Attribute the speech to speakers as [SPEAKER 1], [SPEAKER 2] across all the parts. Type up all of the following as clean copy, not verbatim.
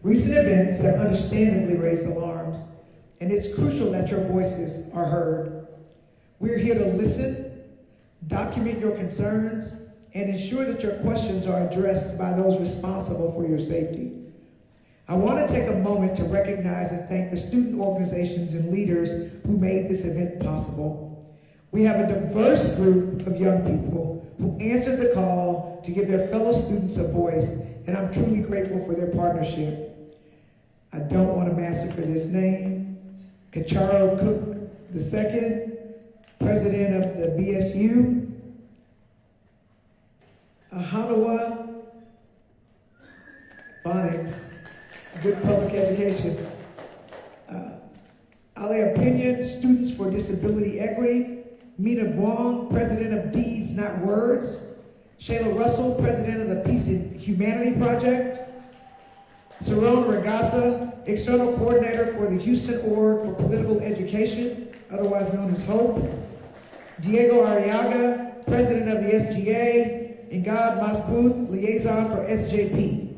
[SPEAKER 1] Recent events have understandably raised alarms, and it's crucial that your voices are heard. We're here to listen, document your concerns, and ensure that your questions are addressed by those responsible for your safety. I want to take a moment to recognize and thank the student organizations and leaders who made this event possible. We have a diverse group of young people who answered the call to give their fellow students a voice, and I'm truly grateful for their partnership. I don't want to massacre this name. Kacharo Cook II, president of the BSU. Ahanawa Phonics, good public education. Ali Opinion, Students for Disability Equity. Mina Vaughn, president of Deeds Not Words. Shayla Russell, president of the Peace and Humanity Project. Saron Ragasa, external coordinator for the Houston Org for Political Education, otherwise known as HOPE. Diego Arriaga, president of the SGA. And God Masboud, liaison for SJP.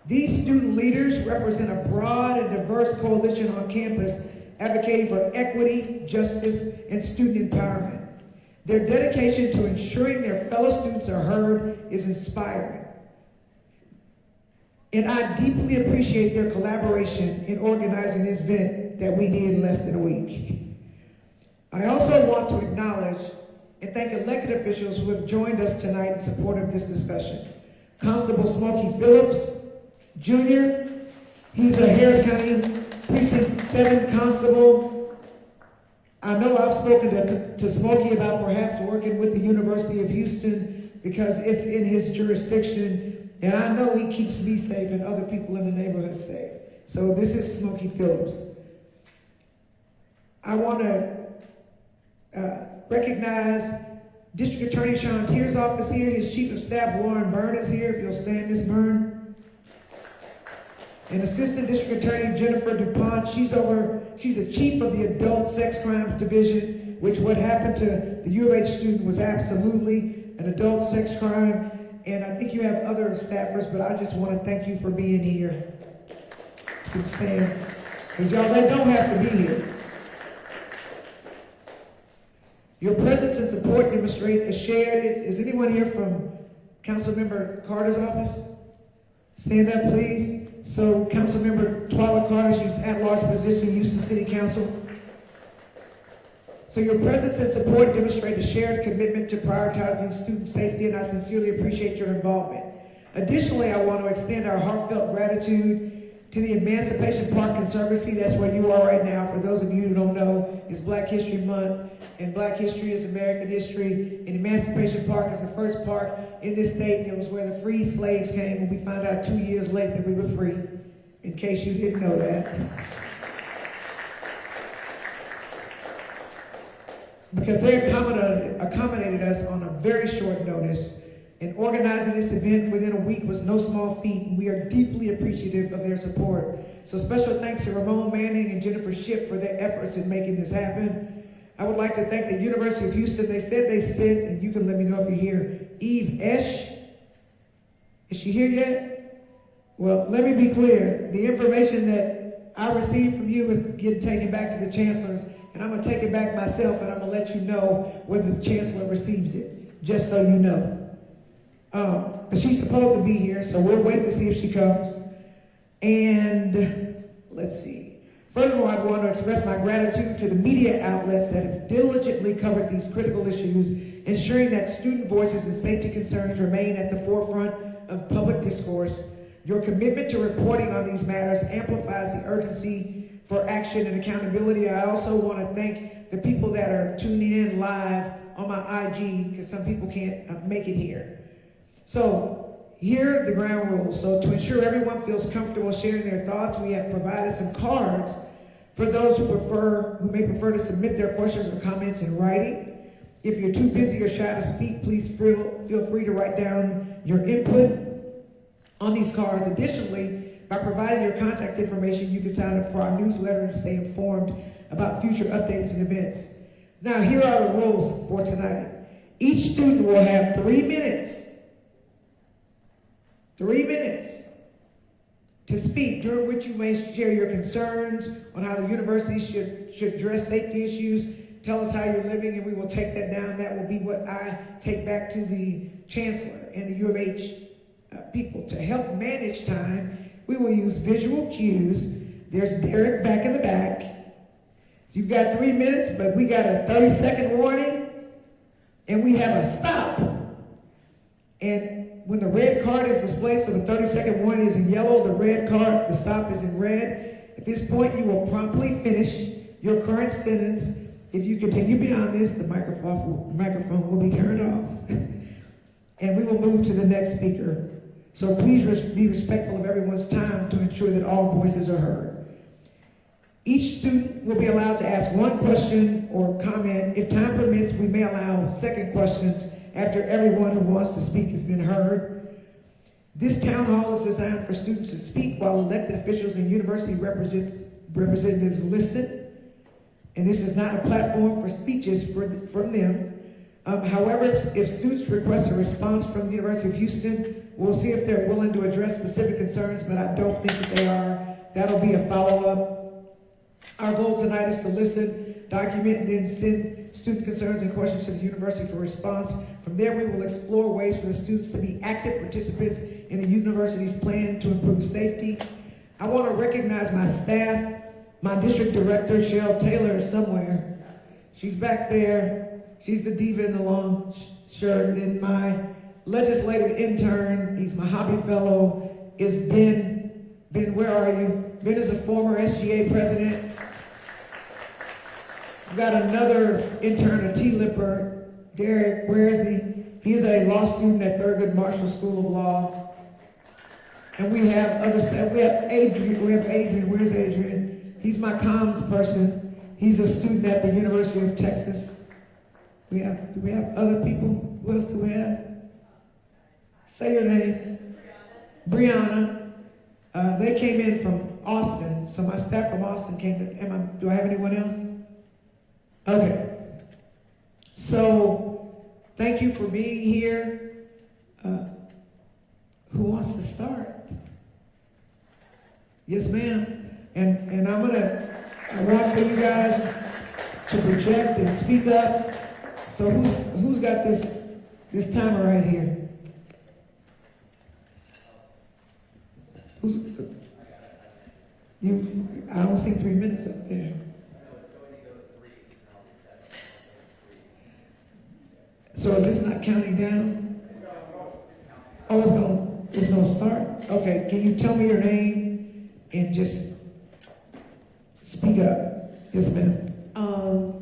[SPEAKER 1] These student leaders represent a broad and diverse coalition on campus advocating for equity, justice, and student empowerment. Their dedication to ensuring their fellow students are heard is inspiring. And I deeply appreciate their collaboration in organizing this event that we did in less than a week. I also want to acknowledge and thank elected officials who have joined us tonight in support of this discussion. Constable Smokey Phillips, Jr., he's a Harris County Precinct 7 constable. I know I've spoken to Smokey about perhaps working with the University of Houston because it's in his jurisdiction, and I know he keeps me safe and other people in the neighborhood safe. So this is Smokey Phillips. I want to recognize District Attorney Sean Tier's office here. His Chief of Staff Lauren Byrne is here, if you'll stand, Ms. Byrne. And Assistant District Attorney Jennifer DuPont, she's the Chief of the Adult Sex Crimes Division, which what happened to the U of H student was absolutely an adult sex crime. And I think you have other staffers, but I just want to thank you for being here. You can stand, because y'all, they don't have to be here. Your presence and support demonstrate is shared. Is anyone here from Councilmember Carter's office? Stand up, please. So Councilmember Twyla Carter, she's at-large position, Houston City Council. So your presence and support demonstrate a shared commitment to prioritizing student safety, and I sincerely appreciate your involvement. Additionally, I want to extend our heartfelt gratitude to the Emancipation Park Conservancy. That's where you are right now. For those of you who don't know, it's Black History Month, and Black history is American history, and Emancipation Park is the first park in this state. It was where the free slaves came, and we found out 2 years late that we were free, in case you didn't know that. Because they accommodated us on a very short notice, and organizing this event within a week was no small feat, and we are deeply appreciative of their support. So special thanks to Ramon Manning and Jennifer Shipp for their efforts in making this happen. I would like to thank the University of Houston. They said they sent, and you can let me know if you're here, Eve Esch. Is she here yet? Well, let me be clear. The information that I received from you is getting taken back to the chancellors, and I'm going to take it back myself, and I'm going to let you know whether the chancellor receives it, just so you know. But she's supposed to be here, so we'll wait to see if she comes. And let's see. Furthermore, I want to express my gratitude to the media outlets that have diligently covered these critical issues, ensuring that student voices and safety concerns remain at the forefront of public discourse. Your commitment to reporting on these matters amplifies the urgency for action and accountability. I also want to thank the people that are tuning in live on my IG, because some people can't make it here. So here are the ground rules. So to ensure everyone feels comfortable sharing their thoughts, we have provided some cards for those who may prefer to submit their questions or comments in writing. If you're too busy or shy to speak, please feel free to write down your input on these cards. Additionally, by providing your contact information, you can sign up for our newsletter and stay informed about future updates and events. Now, here are the rules for tonight. Each student will have 3 minutes to speak, during which you may share your concerns on how the university should address safety issues. Tell us how you're living, and we will take that down. That will be what I take back to the chancellor and the U of H people. To help manage time, we will use visual cues. There's Derek back in the back. So you've got 3 minutes, but we got a 30-second warning, and we have a stop. And when the red card is displayed, so the 30-second warning is in yellow, the red card, the stop is in red. At this point, you will promptly finish your current sentence. If you continue beyond this, the microphone will be turned off. And we will move to the next speaker. So please be respectful of everyone's time to ensure that all voices are heard. Each student will be allowed to ask one question or comment. If time permits, we may allow second questions after everyone who wants to speak has been heard. This town hall is designed for students to speak while elected officials and university representatives listen. And this is not a platform for speeches from them. However, if students request a response from the University of Houston, we'll see if they're willing to address specific concerns, but I don't think that they are. That'll be a follow-up. Our goal tonight is to listen, document, and then send student concerns and questions to the university for response. From there, we will explore ways for the students to be active participants in the university's plan to improve safety. I want to recognize my staff. My district director, Cheryl Taylor, is somewhere. She's back there. She's the diva in the long shirt. And my legislative intern, he's my hobby fellow, is Ben. Ben, where are you? Ben is a former SGA president. We've got another intern, a T-lipper. Derek, where is he? He is a law student at Thurgood Marshall School of Law. And we have Adrian. Where's Adrian? He's my comms person. He's a student at the University of Texas. Do we have other people? Who else do we have? Say your name. Brianna. They came in from Austin. So my staff from Austin came to, do I have anyone else? Okay. So, thank you for being here. Who wants to start? Yes, ma'am. And I want for you guys to project and speak up. So who's got this timer right here? I don't see 3 minutes up there. So is this not counting down? Oh, it's gonna start? Okay, can you tell me your name and just speak up? Yes, ma'am.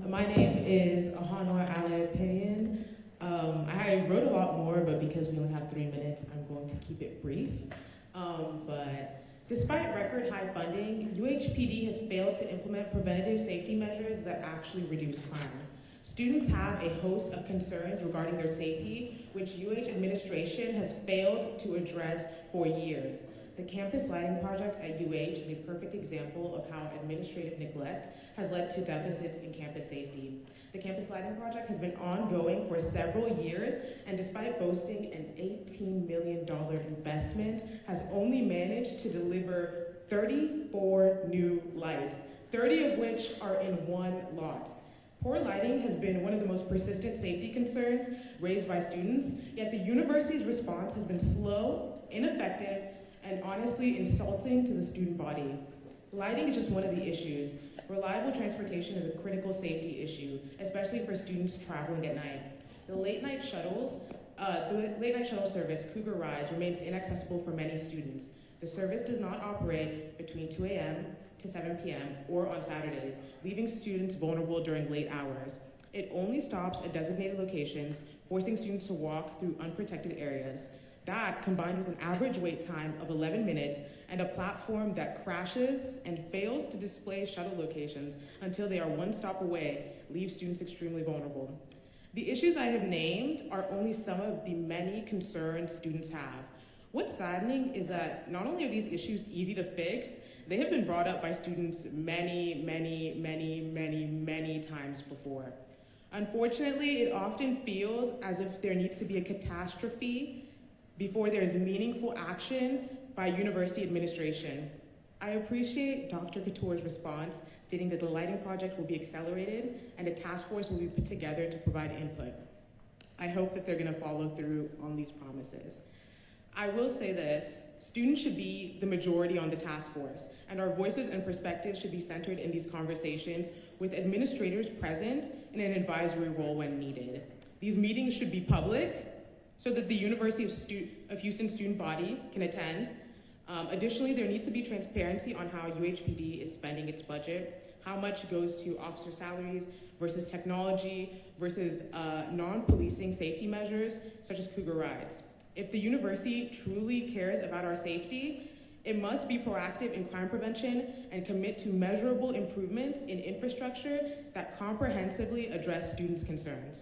[SPEAKER 2] My name is Ahanor Alapian. I wrote a lot more, but because we only have 3 minutes, I'm going to keep it brief. But despite record high funding, UHPD has failed to implement preventative safety measures that actually reduce crime. Students have a host of concerns regarding their safety, which UH administration has failed to address for years. The campus lighting project at UH is a perfect example of how administrative neglect has led to deficits in campus safety. The campus lighting project has been ongoing for several years, and despite boasting an $18 million investment, has only managed to deliver 34 new lights, 30 of which are in one lot. Poor lighting has been one of the most persistent safety concerns raised by students, yet the university's response has been slow, ineffective, and honestly insulting to the student body. Lighting is just one of the issues. Reliable transportation is a critical safety issue, especially for students traveling at night. The late night shuttle service, Cougar Rides, remains inaccessible for many students. The service does not operate between 2 a.m. to 7 p.m. or on Saturdays, leaving students vulnerable during late hours. It only stops at designated locations, forcing students to walk through unprotected areas. That, combined with an average wait time of 11 minutes and a platform that crashes and fails to display shuttle locations until they are one stop away, leaves students extremely vulnerable. The issues I have named are only some of the many concerns students have. What's saddening is that not only are these issues easy to fix, they have been brought up by students many times before. Unfortunately, it often feels as if there needs to be a catastrophe before there is meaningful action by university administration. I appreciate Dr. Couture's response, stating that the lighting project will be accelerated and a task force will be put together to provide input. I hope that they're going to follow through on these promises. I will say this, students should be the majority on the task force, and our voices and perspectives should be centered in these conversations with administrators present in an advisory role when needed. These meetings should be public so that the University of Houston student body can attend. Additionally, there needs to be transparency on how UHPD is spending its budget, how much goes to officer salaries versus technology versus non-policing safety measures such as Cougar rides. If the university truly cares about our safety, it must be proactive in crime prevention and commit to measurable improvements in infrastructure that comprehensively address students' concerns.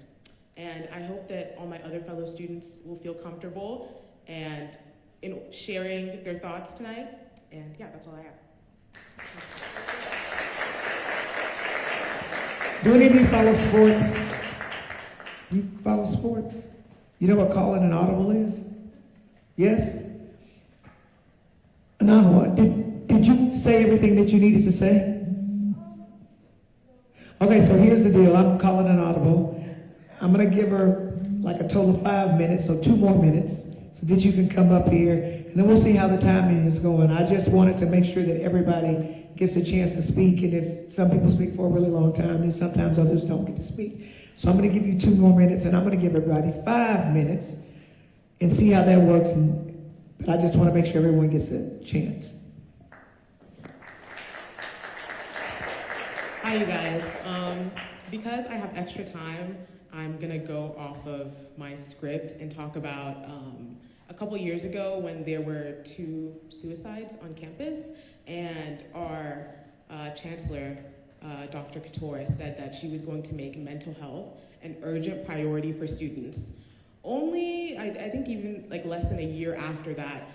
[SPEAKER 2] And I hope that all my other fellow students will feel comfortable and in sharing their thoughts tonight. And yeah, that's all I have.
[SPEAKER 1] Do any of you follow sports? You follow sports? You know what calling an audible is? Yes? Now, did you say everything that you needed to say? Okay, so here's the deal. I'm calling an audible. I'm going to give her like a total of 5 minutes, so 2 more minutes, so that you can come up here, and then we'll see how the timing is going. I just wanted to make sure that everybody gets a chance to speak, and if some people speak for a really long time, then sometimes others don't get to speak. So I'm going to give you 2 more minutes, and I'm going to give everybody 5 minutes and see how that works. But I just want to make sure everyone gets a chance.
[SPEAKER 2] Hi, you guys. Because I have extra time, I'm going to go off of my script and talk about a couple years ago when there were 2 suicides on campus, and our chancellor, Dr. Couture, said that she was going to make mental health an urgent priority for students. Only, I think even like less than a year after that,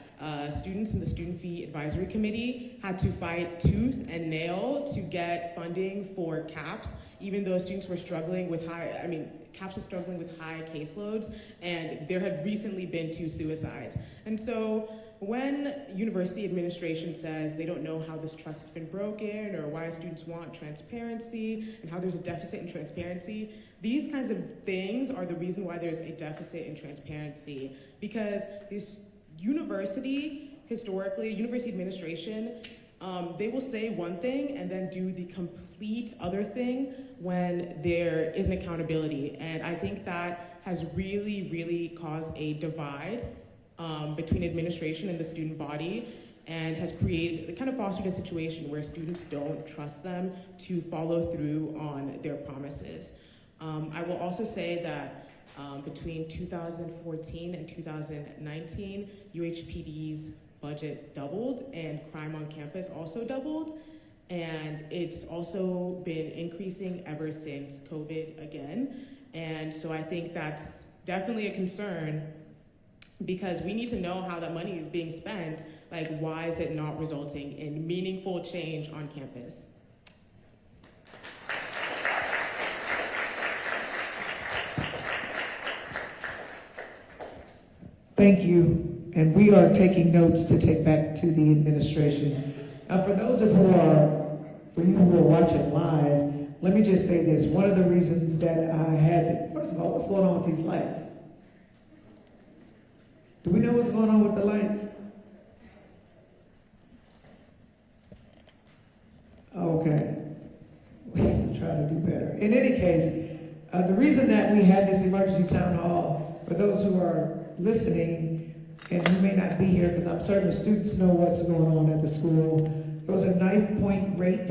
[SPEAKER 2] students in the Student Fee Advisory Committee had to fight tooth and nail to get funding for CAPS, even though students were struggling with CAPS is struggling with high caseloads, and there had recently been 2 suicides. And so when university administration says they don't know how this trust has been broken or why students want transparency and how there's a deficit in transparency, these kinds of things are the reason why there's a deficit in transparency, because this university, historically, university administration, they will say one thing and then do the complete other thing when there isn't accountability. And I think that has really, really caused a divide between administration and the student body, and has created, kind of fostered a situation where students don't trust them to follow through on their promises. I will also say that between 2014 and 2019, UHPD's budget doubled and crime on campus also doubled, and it's also been increasing ever since COVID again. And so I think that's definitely a concern, because we need to know how that money is being spent. Like, why is it not resulting in meaningful change on campus?
[SPEAKER 1] Thank you. And we are taking notes to take back to the administration. For those of you who are watching live, let me just say this. One of the reasons that I had, first of all, what's going on with these lights? Do we know what's going on with the lights? Okay. We'll try to do better. In any case, the reason that we had this emergency town hall, for those who are listening and who may not be here, because I'm certain the students know what's going on at the school. There was a knifepoint rape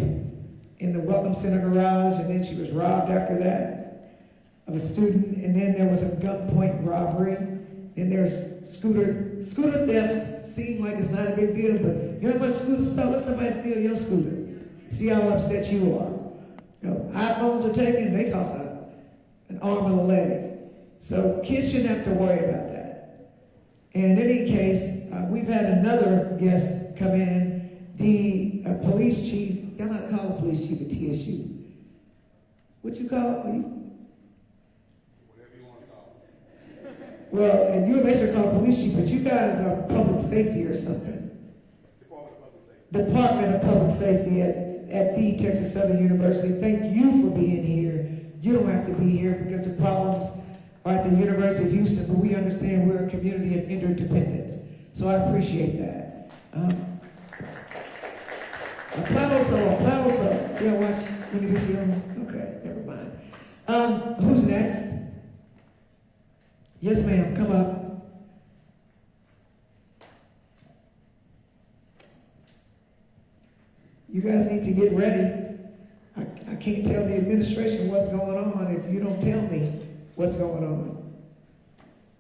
[SPEAKER 1] in the Welcome Center garage, and then she was robbed after that of a student, and then there was a gunpoint robbery, and there's scooter thefts. Seem like it's not a big deal, but you know how much scooters stole? Let somebody steal your scooter. See how upset you are. You know, iPhones are taken, they cost an arm and a leg. So kids shouldn't have to worry about that. And in any case, we've had another guest come in, the police chief. Y'all not call the police chief at TSU. What you call it?
[SPEAKER 3] Whatever you want to call it.
[SPEAKER 1] Well, and you eventually call police chief, but you guys are public safety or something. Department of Public Safety at the Texas Southern University. Thank you for being here. You don't have to be here because the problems are at the University of Houston, but we understand we're a community of interdependence. So I appreciate that. Applause. You know what? Let me see them. Okay, never mind. Who's next? Yes, ma'am, come up. You guys need to get ready. I can't tell the administration what's going on if you don't tell me what's going on.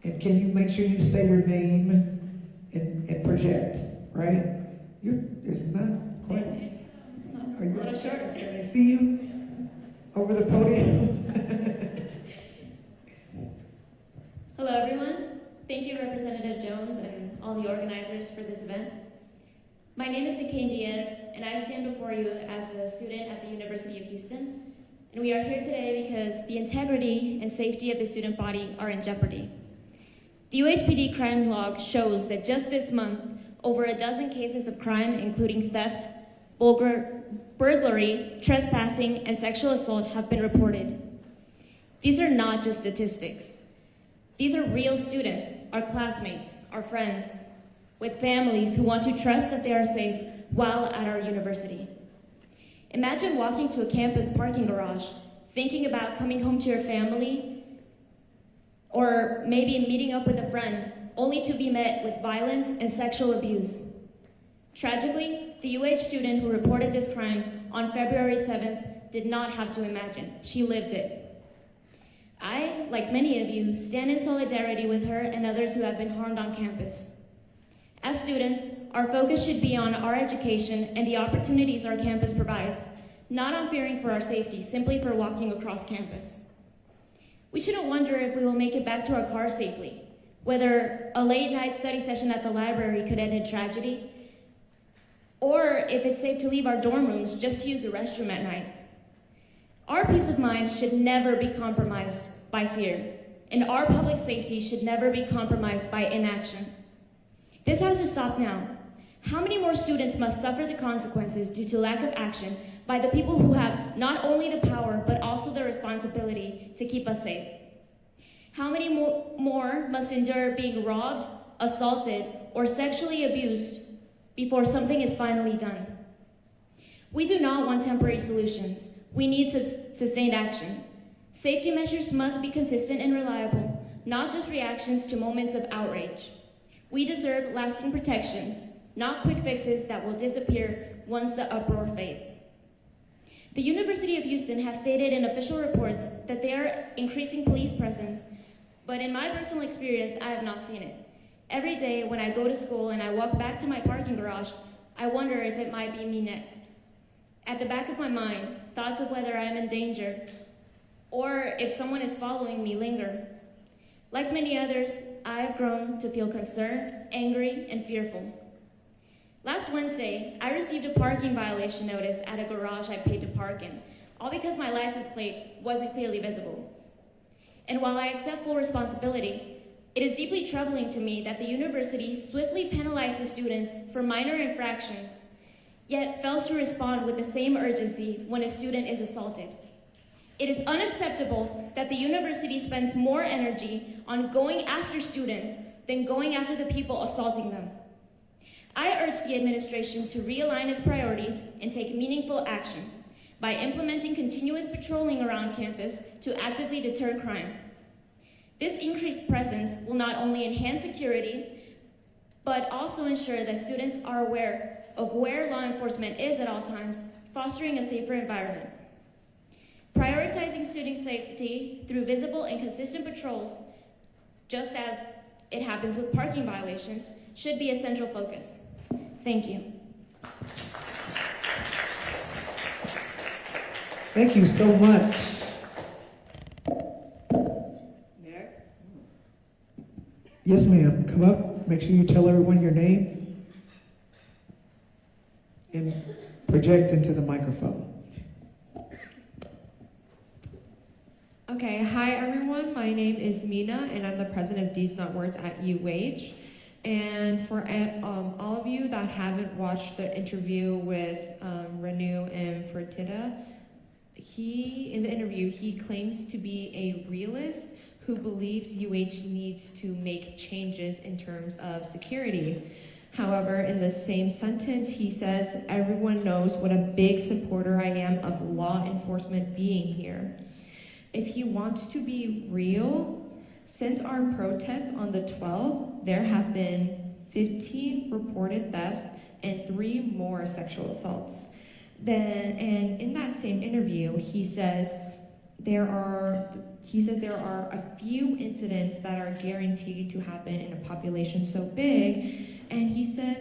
[SPEAKER 1] And can you make sure you say your name and project, right? It's not quite. Are you on a shirt? Can I see you over the podium?
[SPEAKER 4] Hello, everyone. Thank you, Representative Jones, and all the organizers for this event. My name is Nicaine Diaz, and I stand before you as a student at the University of Houston. And we are here today because the integrity and safety of the student body are in jeopardy. The UHPD crime log shows that just this month, over a dozen cases of crime, including theft, burglary, trespassing, and sexual assault have been reported. These are not just statistics. These are real students, our classmates, our friends, with families who want to trust that they are safe while at our university. Imagine walking to a campus parking garage, thinking about coming home to your family, or maybe meeting up with a friend, only to be met with violence and sexual abuse. Tragically, the UH student who reported this crime on February 7th did not have to imagine. She lived it. I, like many of you, stand in solidarity with her and others who have been harmed on campus. As students, our focus should be on our education and the opportunities our campus provides, not on fearing for our safety, simply for walking across campus. We shouldn't wonder if we will make it back to our cars safely, whether a late night study session at the library could end in tragedy, or if it's safe to leave our dorm rooms just to use the restroom at night. Our peace of mind should never be compromised by fear, and our public safety should never be compromised by inaction. This has to stop now. How many more students must suffer the consequences due to lack of action by the people who have not only the power, but also the responsibility to keep us safe? How many more must endure being robbed, assaulted, or sexually abused before something is finally done? We do not want temporary solutions. We need sustained action. Safety measures must be consistent and reliable, not just reactions to moments of outrage. We deserve lasting protections, not quick fixes that will disappear once the uproar fades. The University of Houston has stated in official reports that they are increasing police presence, but in my personal experience, I have not seen it. Every day when I go to school and I walk back to my parking garage, I wonder if it might be me next. At the back of my mind, thoughts of whether I am in danger or if someone is following me linger. Like many others, I have grown to feel concerned, angry, and fearful. Last Wednesday, I received a parking violation notice at a garage I paid to park in, all because my license plate wasn't clearly visible. And while I accept full responsibility, it is deeply troubling to me that the university swiftly penalizes students for minor infractions, yet fails to respond with the same urgency when a student is assaulted. It is unacceptable that the university spends more energy on going after students than going after the people assaulting them. I urge the administration to realign its priorities and take meaningful action by implementing continuous patrolling around campus to actively deter crime. This increased presence will not only enhance security, but also ensure that students are aware of where law enforcement is at all times, fostering a safer environment. Prioritizing student safety through visible and consistent patrols, just as it happens with parking violations, should be a central focus. Thank you.
[SPEAKER 1] Thank you so much. Yes, ma'am. Come up. Make sure you tell everyone your name and project into the microphone.
[SPEAKER 5] Okay, hi everyone. My name is Mina, and I'm the president of These Not Words at UH. And for all of you that haven't watched the interview with Renew and Fertitta, in the interview, he claims to be a realist who believes UH needs to make changes in terms of security. However, in the same sentence, he says, everyone knows what a big supporter I am of law enforcement being here. If he wants to be real, since our protest on the 12th, there have been 15 reported thefts and 3 more sexual assaults. And in that same interview, he says there are a few incidents that are guaranteed to happen in a population so big, and he says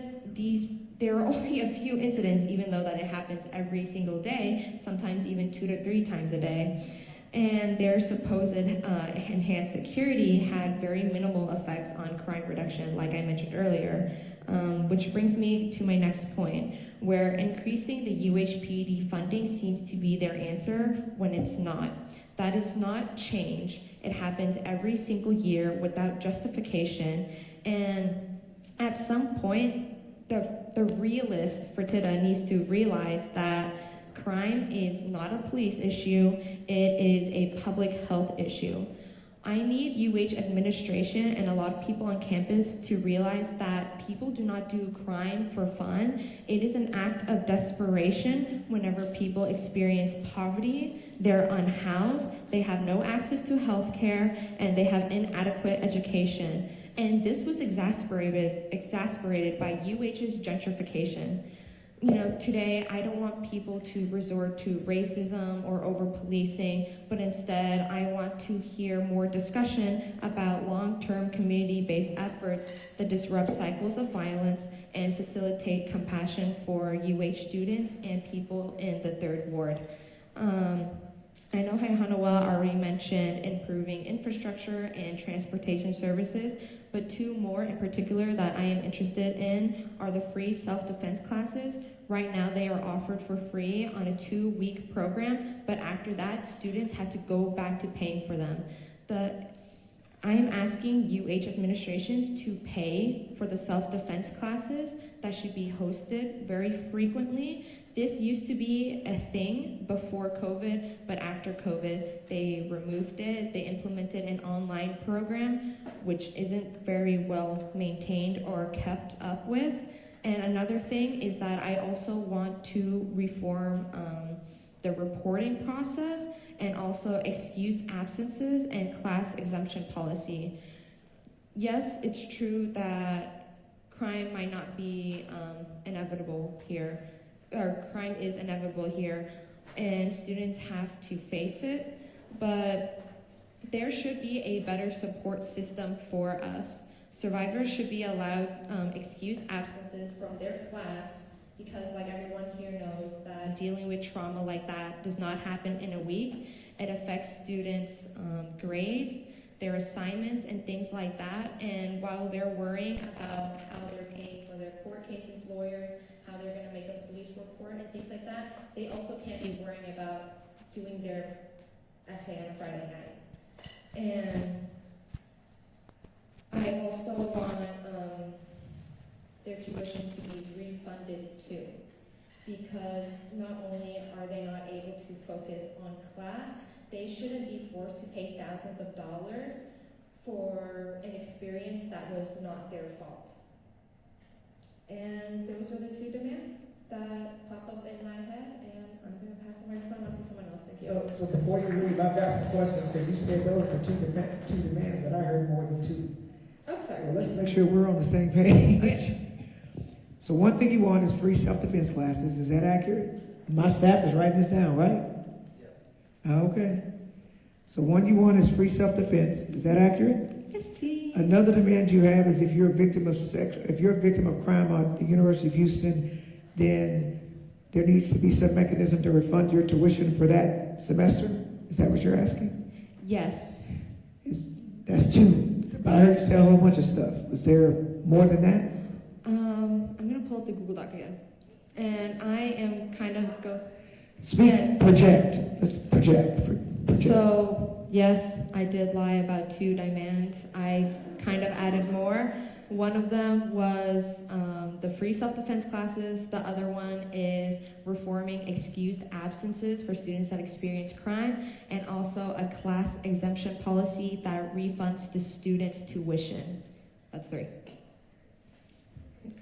[SPEAKER 5] there are only a few incidents, even though that it happens every single day, sometimes even 2 to 3 times a day. And their supposed enhanced security had very minimal effects on crime reduction, like I mentioned earlier, which brings me to my next point, where increasing the UHPD funding seems to be their answer when it's not. That is not change. It happens every single year without justification, and at some point, the realist Fertitta needs to realize that crime is not a police issue, it is a public health issue. I need UH administration and a lot of people on campus to realize that people do not do crime for fun. It is an act of desperation whenever people experience poverty, they're unhoused, they have no access to health care, and they have inadequate education. And this was exacerbated by UH's gentrification. Today I don't want people to resort to racism or over-policing, but instead I want to hear more discussion about long-term community-based efforts that disrupt cycles of violence and facilitate compassion for UH students and people in the 3rd Ward. I know Hanoa already mentioned improving infrastructure and transportation services, but 2 more in particular that I am interested in are the free self-defense classes. Right now they are offered for free on a 2-week program, but after that, students have to go back to paying for them. I am asking UH administrations to pay for the self-defense classes that should be hosted very frequently. This used to be a thing before COVID, but after COVID, they removed it. They implemented an online program, which isn't very well maintained or kept up with. And another thing is that I also want to reform the reporting process and also excused absences and class exemption policy. Yes, it's true that crime might not be inevitable here, or crime is inevitable here, and students have to face it, but there should be a better support system for us. Survivors should be allowed excused absences from their class because, like everyone here knows, that dealing with trauma like that does not happen in a week. It affects students' grades, their assignments, and things like that. And while they're worrying about how they're paying for their court cases, lawyers, how they're going to make a police report and things like that, they also can't be worrying about doing their essay on a Friday night. And I also want their tuition to be refunded too, because not only are they not able to focus on class, they shouldn't be forced to pay thousands of dollars for an experience that was not their fault. And those are the 2 demands that pop up in my head, and I'm going to pass the microphone on to someone else. Thank you.
[SPEAKER 1] So before you leave, I've got some questions, because you said those were two demands, but I heard more than 2.
[SPEAKER 5] Oh, sorry.
[SPEAKER 1] So let's make sure we're on the same page.
[SPEAKER 5] Okay.
[SPEAKER 1] So one thing you want is free self-defense classes. Is that accurate? My staff is writing this down, right? Yes. Okay. So one you want is free self-defense. Is that accurate?
[SPEAKER 5] Yes, please.
[SPEAKER 1] Another demand you have is if you're a victim of crime at the University of Houston, then there needs to be some mechanism to refund your tuition for that semester. Is that what you're asking?
[SPEAKER 5] Yes.
[SPEAKER 1] That's 2. I heard you say a whole bunch of stuff. Was there more than that?
[SPEAKER 5] I'm going to pull up the Google Doc again. And I am kind of
[SPEAKER 1] Speak,
[SPEAKER 5] yes.
[SPEAKER 1] Project. Let's project.
[SPEAKER 5] So, yes, I did lie about 2 demands. I kind of added more. One of them was the free self-defense classes. The other one is reforming excused absences for students that experience crime, and also a class exemption policy that refunds the students' tuition. That's 3.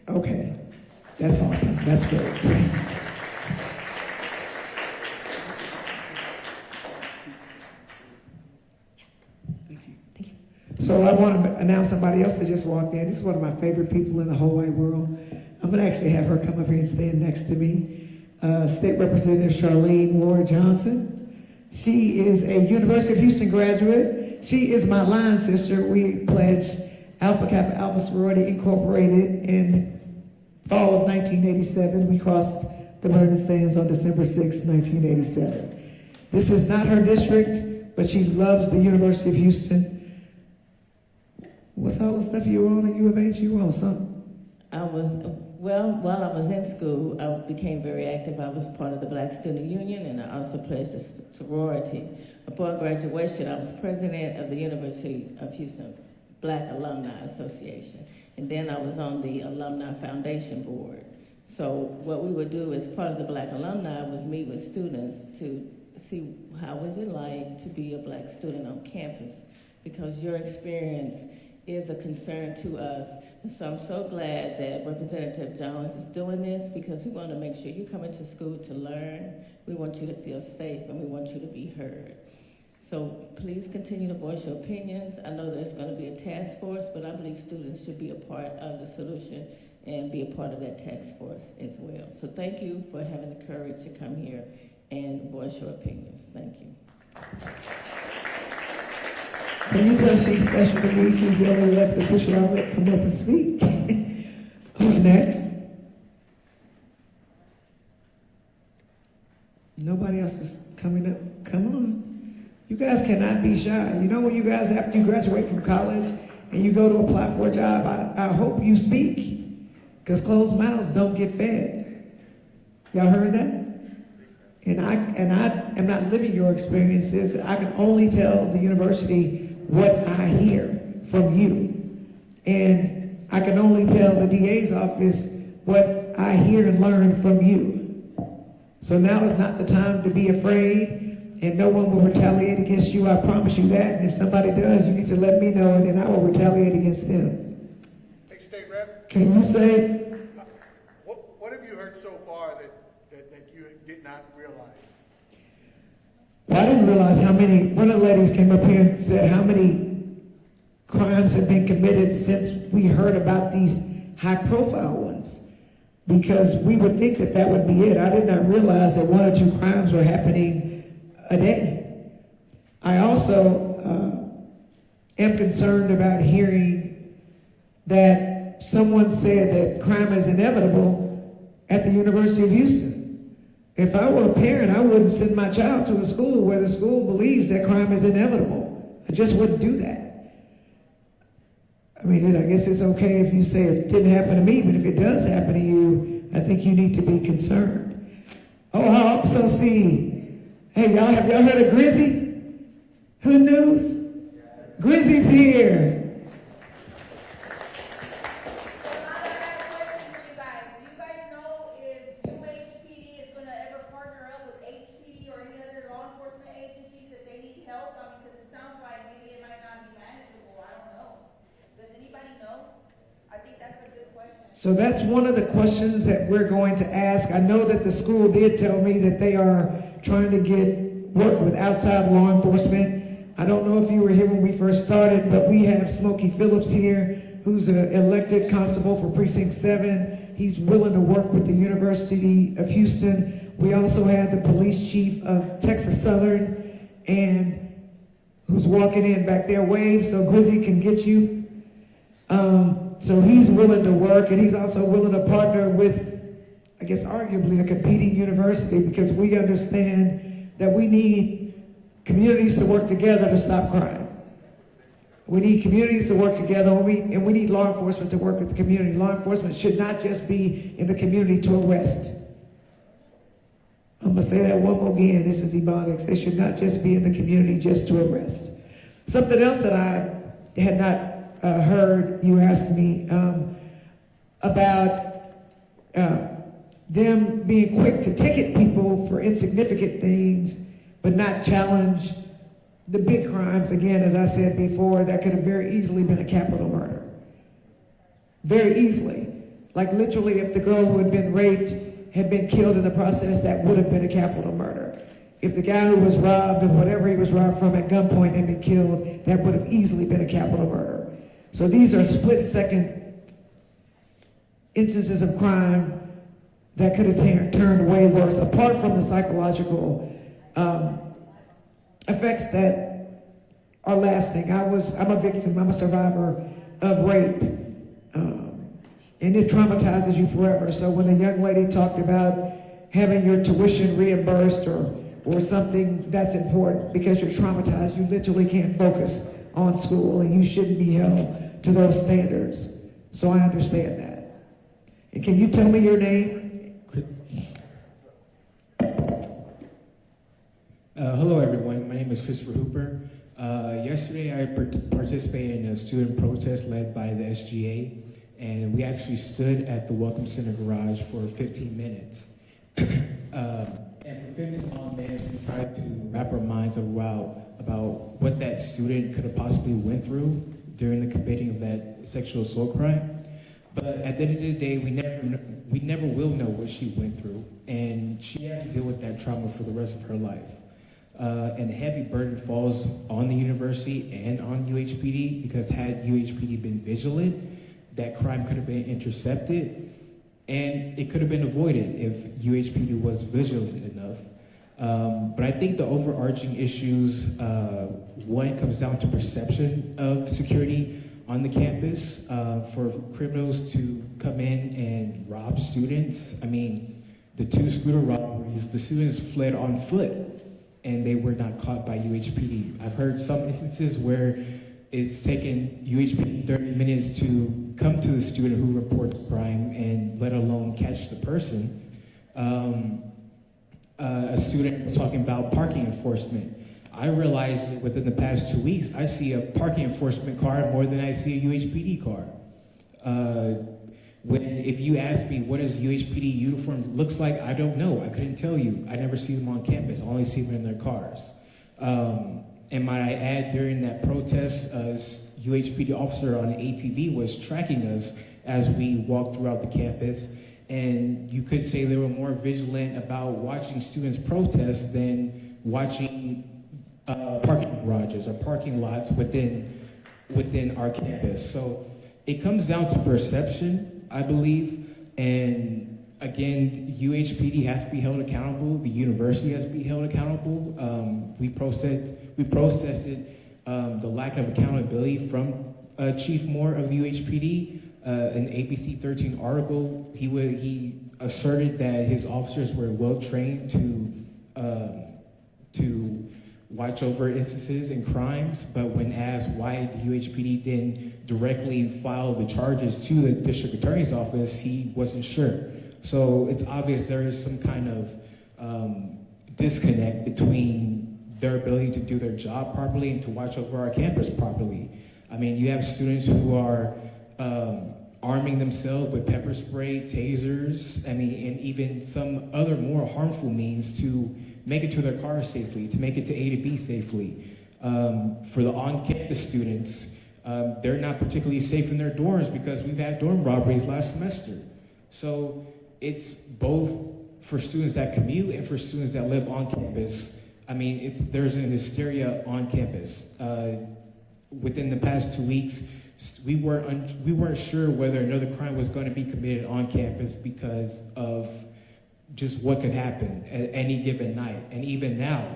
[SPEAKER 1] Okay, that's awesome. That's great. So I want to announce somebody else that just walked in. This is one of my favorite people in the whole wide world. I'm going to actually have her come up here and stand next to me. State Representative Charlene Ward Johnson. She is a University of Houston graduate. She is my line sister. We pledged Alpha Kappa Alpha Sorority Incorporated in fall of 1987. We crossed the burning sands on December 6, 1987. This is not her district, but she loves the University of Houston. What's all the stuff you were on at U of H? You were on something.
[SPEAKER 6] While I was in school, I became very active. I was part of the Black Student Union, and I also pledged a sorority. Upon graduation, I was president of the University of Houston Black Alumni Association, and then I was on the Alumni Foundation Board. So what we would do as part of the Black Alumni was meet with students to see how was it like to be a Black student on campus, because your experience is a concern to us. And so I'm so glad that Representative Jones is doing this, because we want to make sure you come into school to learn. We want you to feel safe, and we want you to be heard. So please continue to voice your opinions. I know there's going to be a task force, but I believe students should be a part of the solution and be a part of that task force as well. So thank you for having the courage to come here and voice your opinions. Thank you.
[SPEAKER 1] Can you tell she's special to me? She's the only elected official I'll let come up and speak. Who's next? Nobody else is coming up. Come on. You guys cannot be shy. You know when you guys, after you graduate from college and you go to apply for a job, I hope you speak, because closed mouths don't get fed. Y'all heard that? And I am not living your experiences. I can only tell the university what I hear from you. And I can only tell the DA's office what I hear and learn from you. So now is not the time to be afraid, and no one will retaliate against you. I promise you that. And if somebody does, you need to let me know, and then I will retaliate against them.
[SPEAKER 3] Hey, State Rep.
[SPEAKER 1] Can you say?
[SPEAKER 3] What have you heard so far that you did not realize?
[SPEAKER 1] Well, I didn't realize how many. One of the ladies came up here and said how many crimes have been committed since we heard about these high-profile ones, because we would think that that would be it. I did not realize that 1 or 2 crimes were happening a day. I also am concerned about hearing that someone said that crime is inevitable at the University of Houston. If I were a parent, I wouldn't send my child to a school where the school believes that crime is inevitable. I just wouldn't do that. I mean, I guess it's okay if you say it didn't happen to me, but if it does happen to you, I think you need to be concerned. Oh, I also see, hey, y'all, have y'all heard of Grizzy? Hood News? Grizzy's here. So that's one of the questions that we're going to ask. I know that the school did tell me that they are trying to work with outside law enforcement. I don't know if you were here when we first started, but we have Smokey Phillips here, who's an elected constable for Precinct 7. He's willing to work with the University of Houston. We also had the police chief of Texas Southern, and who's walking in back there. Wave so Grizzy can get you. So he's willing to work, and he's also willing to partner with, I guess, arguably a competing university, because we understand that we need communities to work together to stop crime. We need communities to work together, and we need law enforcement to work with the community. Law enforcement should not just be in the community to arrest. I'm going to say that one more again. This is Ebonics. They should not just be in the community just to arrest. Something else that I had not heard you ask me about them being quick to ticket people for insignificant things, but not challenge the big crimes. Again, as I said before, that could have very easily been a capital murder. Very easily. Like literally, if the girl who had been raped had been killed in the process, that would have been a capital murder. If the guy who was robbed of whatever he was robbed from at gunpoint had been killed, that would have easily been a capital murder. So these are split-second instances of crime that could have turned way worse, apart from the psychological effects that are lasting. I'm a victim, I'm a survivor of rape, and it traumatizes you forever. So when a young lady talked about having your tuition reimbursed or something that's important because you're traumatized, you literally can't focus on school, and you shouldn't be held to those standards. So I understand that. And can you tell me your name?
[SPEAKER 7] Hello everyone, my name is Christopher Hooper. Yesterday I participated in a student protest led by the SGA, and we actually stood at the Welcome Center garage for 15 minutes. And for 15 long minutes we tried to wrap our minds about what that student could have possibly went through during the committing of that sexual assault crime. But at the end of the day, we never will know what she went through, and she has to deal with that trauma for the rest of her life. And the heavy burden falls on the university and on UHPD, because had UHPD been vigilant, that crime could have been intercepted, and it could have been avoided if UHPD was vigilant enough. But I think the overarching issues, one comes down to perception of security on the campus. For criminals to come in and rob students, I mean, the 2 scooter robberies, the students fled on foot, and they were not caught by UHPD. I've heard some instances where it's taken UHPD 30 minutes to come to the student who reports crime, and let alone catch the person. A student was talking about parking enforcement. I realized that within the past 2 weeks, I see a parking enforcement car more than I see a UHPD car. If you ask me what does UHPD uniform looks like, I don't know. I couldn't tell you. I never see them on campus. I only see them in their cars. And might I add, during that protest, a UHPD officer on an ATV was tracking us as we walked throughout the campus. And you could say they were more vigilant about watching students protest than watching parking garages or parking lots within our campus. So it comes down to perception, I believe, and again, UHPD has to be held accountable. The university has to be held accountable. We protested the lack of accountability from Chief Moore of UHPD. An ABC 13 article, he asserted that his officers were well trained to watch over instances and crimes, but when asked why the UHPD didn't directly file the charges to the district attorney's office, he wasn't sure. So it's obvious there is some kind of disconnect between their ability to do their job properly and to watch over our campus properly. I mean, you have students who are arming themselves with pepper spray, tasers, and even some other more harmful means to make it to their cars safely, to make it to A to B safely. For the on-campus students, they're not particularly safe in their dorms because we've had dorm robberies last semester. So it's both for students that commute and for students that live on campus. I mean, there's an hysteria on campus. Within the past 2 weeks, we weren't sure whether another crime was going to be committed on campus because of just what could happen at any given night. And even now,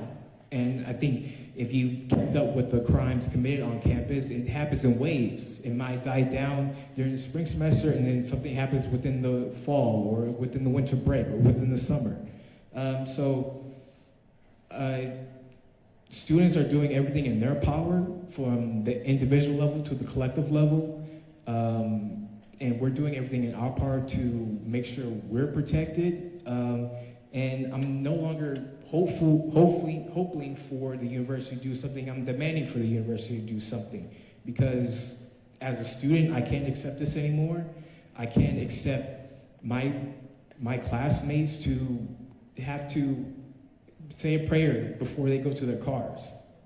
[SPEAKER 7] and I think if you kept up with the crimes committed on campus, it happens in waves. It might die down during the spring semester, and then something happens within the fall, or within the winter break, or within the summer. Students are doing everything in their power, from the individual level to the collective level, and we're doing everything in our power to make sure we're protected. And I'm no longer hoping for the university to do something. I'm demanding for the university to do something, because as a student, I can't accept this anymore. I can't accept my classmates to have to say a prayer before they go to their cars.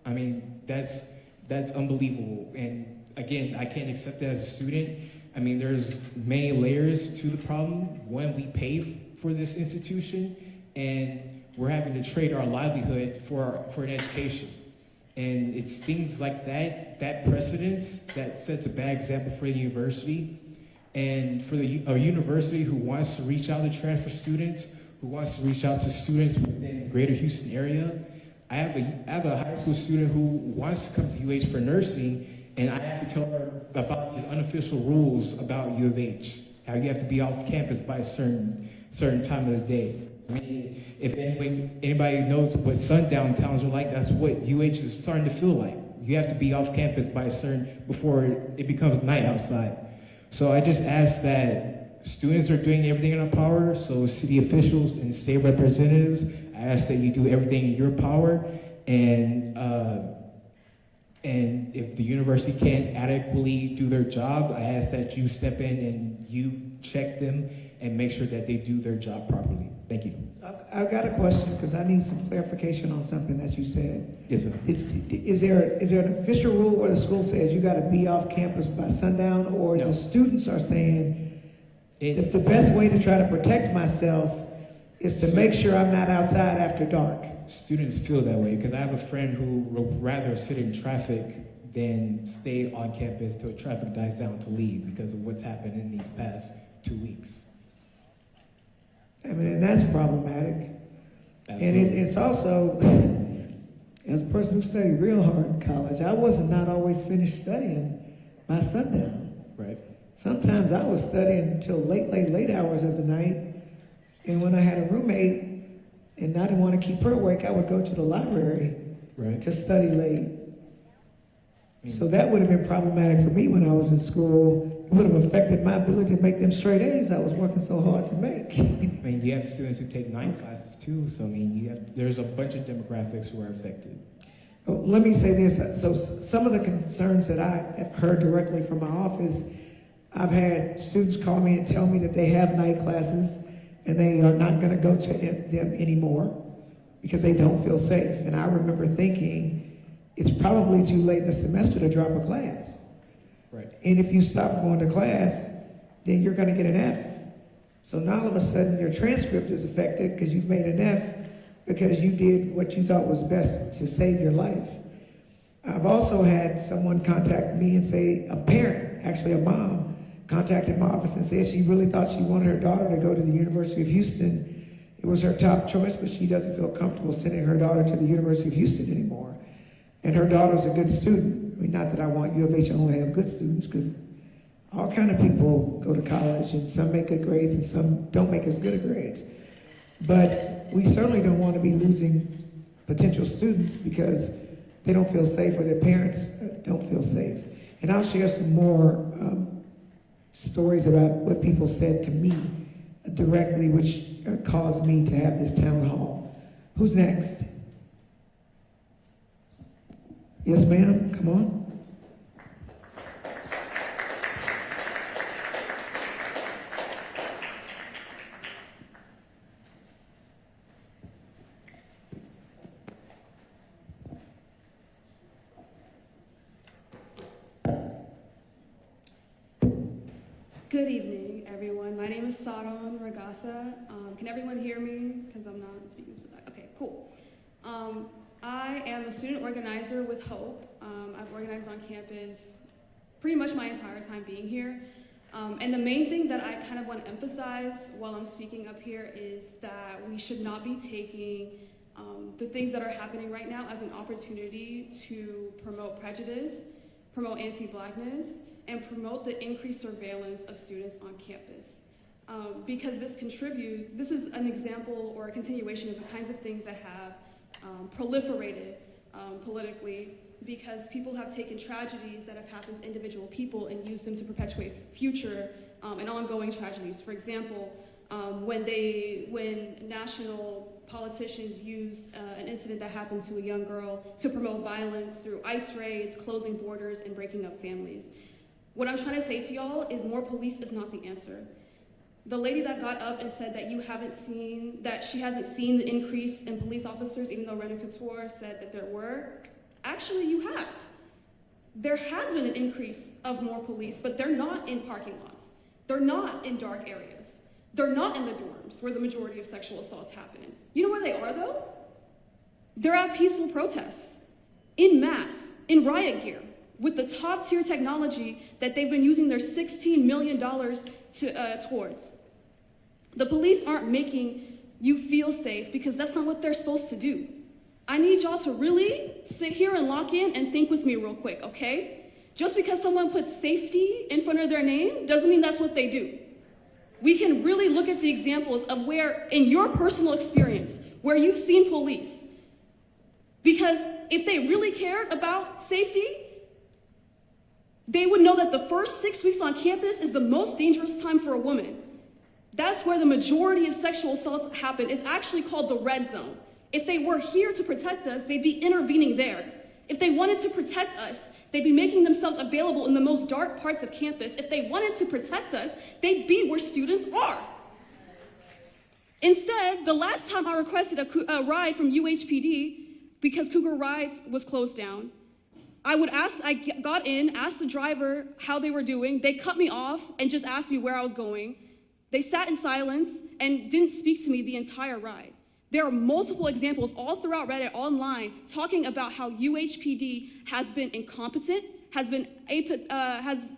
[SPEAKER 7] I mean, that's unbelievable. And again, I can't accept that as a student. I mean, there's many layers to the problem. One, we pay for this institution, and we're having to trade our livelihood for an education. And it's things like that precedence that sets a bad example for the university. And for a university who wants to reach out to transfer students, who wants to reach out to students within the greater Houston area. I have a high school student who wants to come to UH for nursing, and I have to tell her about these unofficial rules about U of H, how you have to be off campus by a certain time of the day. I mean, if anybody knows what sundown towns are like, that's what UH is starting to feel like. You have to be off campus by before it becomes night outside. So I just ask that students are doing everything in our power, so city officials and state representatives, I ask that you do everything in your power, and if the university can't adequately do their job, I ask that you step in and you check them and make sure that they do their job properly. Thank you.
[SPEAKER 1] I've got a question because I need some clarification on something that you said.
[SPEAKER 7] Yes, sir.
[SPEAKER 1] Is there an official rule where the school says you got to be off campus by sundown, or
[SPEAKER 7] No.
[SPEAKER 1] the students are saying if the best way to try to protect myself is to make sure I'm not outside after dark?
[SPEAKER 7] Students feel that way because I have a friend who would rather sit in traffic than stay on campus till traffic dies down to leave because of what's happened in these past 2 weeks.
[SPEAKER 1] I mean, and that's problematic.
[SPEAKER 7] Absolutely.
[SPEAKER 1] And it's also, as a person who studied real hard in college, I was not always finished studying by sundown.
[SPEAKER 7] Right.
[SPEAKER 1] Sometimes I was studying until late hours of the night. And when I had a roommate and I didn't want to keep her awake, I would go to the library to study late. So that would have been problematic for me when I was in school. It would have affected my ability to make them straight A's I was working so hard to make.
[SPEAKER 7] I mean, you have students who take 9 classes too, so I mean, there's a bunch of demographics who are affected.
[SPEAKER 1] Well, let me say this. So some of the concerns that I have heard directly from my office, I've had students call me and tell me that they have night classes and they are not going to go to them anymore because they don't feel safe. And I remember thinking, it's probably too late in the semester to drop a class.
[SPEAKER 7] Right.
[SPEAKER 1] And if you stop going to class, then you're going to get an F. So now all of a sudden your transcript is affected because you've made an F because you did what you thought was best to save your life. I've also had someone contact me and say, a parent, actually a mom, contacted my office and said she really thought she wanted her daughter to go to the University of Houston. It was her top choice, but she doesn't feel comfortable sending her daughter to the University of Houston anymore. And her daughter's a good student. I mean, not that I want U of H to only have good students, because all kind of people go to college, and some make good grades, and some don't make as good of grades. But we certainly don't want to be losing potential students because they don't feel safe or their parents don't feel safe. And I'll share some more stories about what people said to me directly, which caused me to have this town hall. Who's next? Yes, ma'am, come on.
[SPEAKER 8] Good evening, everyone. My name is Saron Ragasa. Can everyone hear me? Because I'm not speaking to that. Okay, cool. I am a student organizer with Hope. I've organized on campus pretty much my entire time being here. And the main thing that I kind of want to emphasize while I'm speaking up here is that we should not be taking the things that are happening right now as an opportunity to promote prejudice, promote anti-Blackness, and promote the increased surveillance of students on campus. Because this is an example or a continuation of the kinds of things that have proliferated politically, because people have taken tragedies that have happened to individual people and used them to perpetuate future and ongoing tragedies. For example, when national politicians used an incident that happened to a young girl to promote violence through ICE raids, closing borders, and breaking up families. What I'm trying to say to y'all is more police is not the answer. The lady that got up and said that she hasn't seen the increase in police officers, even though René Couture said that there were, actually you have. There has been an increase of more police, but they're not in parking lots. They're not in dark areas. They're not in the dorms where the majority of sexual assaults happen. You know where they are though? They're at peaceful protests, in mass, in riot gear, with the top tier technology that they've been using their $16 million towards. The police aren't making you feel safe because that's not what they're supposed to do. I need y'all to really sit here and lock in and think with me real quick, okay? Just because someone puts safety in front of their name doesn't mean that's what they do. We can really look at the examples of where, in your personal experience, where you've seen police. Because if they really cared about safety, they would know that the first 6 weeks on campus is the most dangerous time for a woman. That's where the majority of sexual assaults happen. It's actually called the red zone. If they were here to protect us, they'd be intervening there. If they wanted to protect us, they'd be making themselves available in the most dark parts of campus. If they wanted to protect us, they'd be where students are. Instead, the last time I requested a ride from UHPD, because Cougar Rides was closed down, I got in, asked the driver how they were doing. They cut me off and just asked me where I was going. They sat in silence and didn't speak to me the entire ride. There are multiple examples all throughout Reddit online talking about how UHPD has been incompetent, has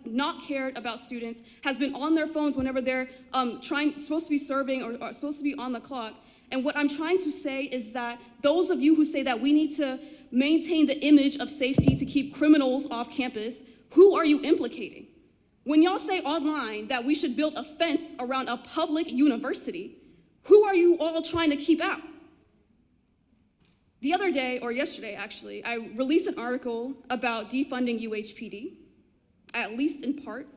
[SPEAKER 8] not cared about students, has been on their phones whenever they're supposed to be serving or supposed to be on the clock. And what I'm trying to say is that those of you who say that we need to maintain the image of safety to keep criminals off campus, who are you implicating? When y'all say online that we should build a fence around a public university, who are you all trying to keep out? The other day, or yesterday actually, I released an article about defunding UHPD, at least in part,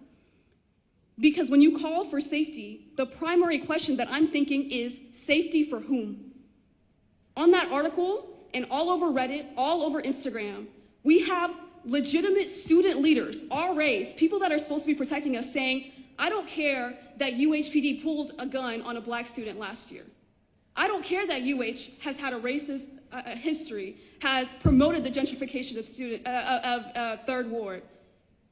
[SPEAKER 8] because when you call for safety, the primary question that I'm thinking is safety for whom? On that article, and all over Reddit, all over Instagram, we have legitimate student leaders, RAs, people that are supposed to be protecting us, saying, I don't care that UHPD pulled a gun on a black student last year. I don't care that UH has had a racist history, has promoted the gentrification of Third Ward.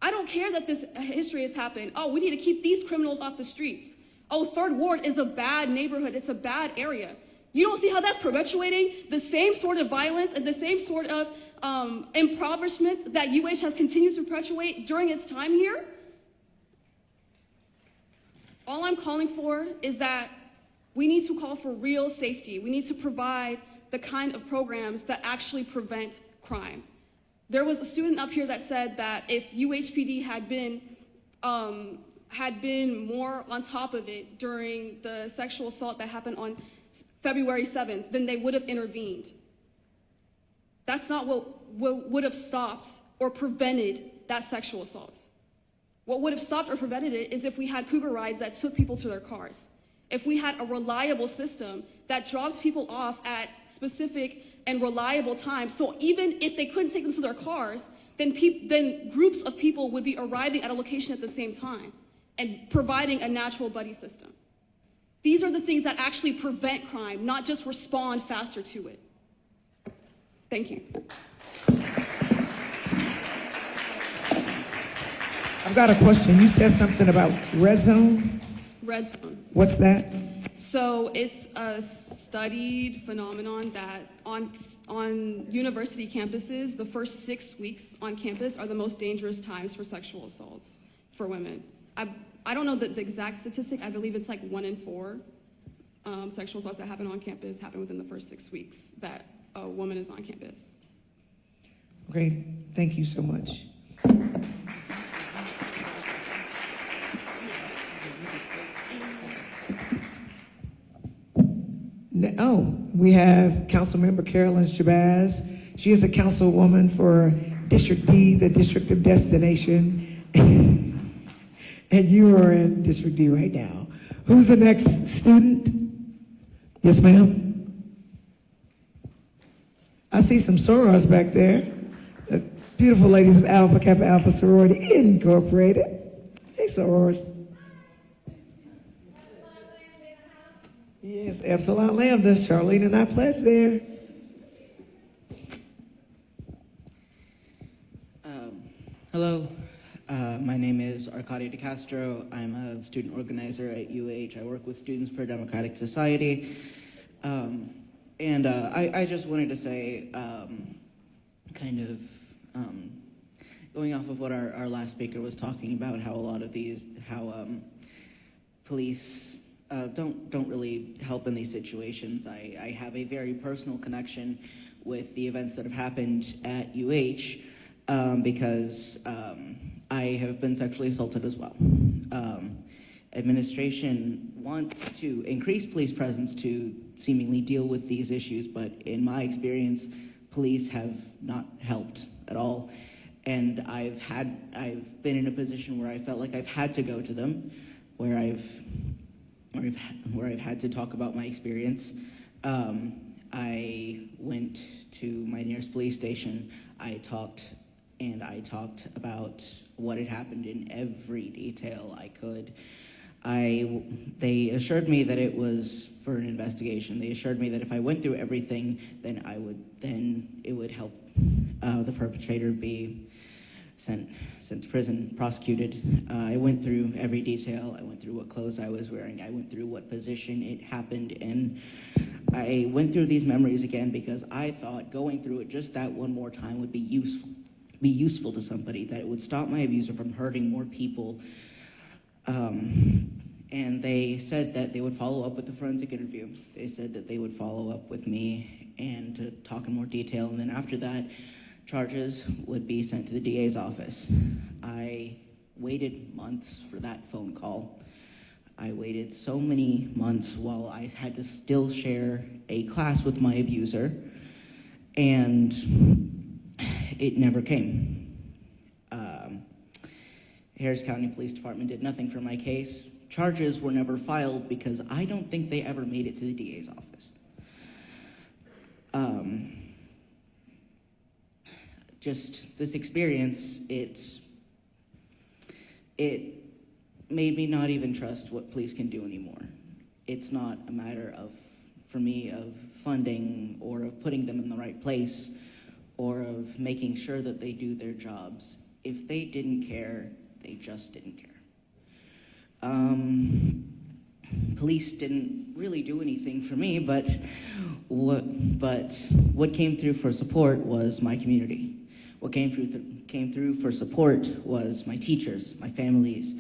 [SPEAKER 8] I don't care that this history has happened. Oh, we need to keep these criminals off the streets. Oh, Third Ward is a bad neighborhood, it's a bad area. You don't see how that's perpetuating the same sort of violence and the same sort of impoverishment that UH has continued to perpetuate during its time here? All I'm calling for is that we need to call for real safety. We need to provide the kind of programs that actually prevent crime. There was a student up here that said that if UHPD had been more on top of it during the sexual assault that happened on February 7th, then they would have intervened. That's not what would have stopped or prevented that sexual assault. What would have stopped or prevented it is if we had Cougar Rides that took people to their cars. If we had a reliable system that dropped people off at specific and reliable times, so even if they couldn't take them to their cars, then groups of people would be arriving at a location at the same time and providing a natural buddy system. These are the things that actually prevent crime, not just respond faster to it. Thank you.
[SPEAKER 1] I've got a question. You said something about red zone?
[SPEAKER 8] Red zone.
[SPEAKER 1] What's that?
[SPEAKER 8] So it's a studied phenomenon that on university campuses, the first 6 weeks on campus are the most dangerous times for sexual assaults for women. I don't know the exact statistic. I believe it's like 1 in 4 sexual assaults that happen on campus happen within the first 6 weeks that a woman is on campus.
[SPEAKER 1] Okay, thank you so much. Oh, we have Councilmember Carolyn Shabazz. She is a councilwoman for District D, the District of Destination. And you are in District D right now. Who's the next student? Yes, ma'am. I see some sorors back there. The beautiful ladies of Alpha Kappa Alpha Sorority Incorporated. Hey, sorors. Yes, Epsilon Lambda, Charlene and I pledge there.
[SPEAKER 9] Hello, my name is Arcadio De Castro. I'm a student organizer at UH. I work with Students for a Democratic Society. I just wanted to say, going off of what our last speaker was talking about, how a lot of police don't really help in these situations. I have a very personal connection with the events that have happened at UH because I have been sexually assaulted as well. Administration wants to increase police presence to seemingly deal with these issues, but in my experience, police have not helped at all. And I've been in a position where I felt like I've had to go to them, where I've had to talk about my experience. I went to my nearest police station. I talked about what had happened in every detail I could. They assured me that it was for an investigation. They assured me that if I went through everything, then it would help the perpetrator be sent to prison, prosecuted. I went through every detail. I went through what clothes I was wearing. I went through what position it happened in. I went through these memories again because I thought going through it just that one more time would be useful to somebody, that it would stop my abuser from hurting more people. And they said that they would follow up with the forensic interview. They said that they would follow up with me and to talk in more detail, and then after that, charges would be sent to the DA's office. I waited months for that phone call. I waited so many months while I had to still share a class with my abuser, and it never came. Harris County Police Department did nothing for my case. Charges were never filed because I don't think they ever made it to the DA's office. Just this experience, it made me not even trust what police can do anymore. It's not a matter of, for me, of funding or of putting them in the right place or of making sure that they do their jobs. If they didn't care, they just didn't care. Police didn't really do anything for me, but what came through for support was my community. What came through for support was my teachers, my families,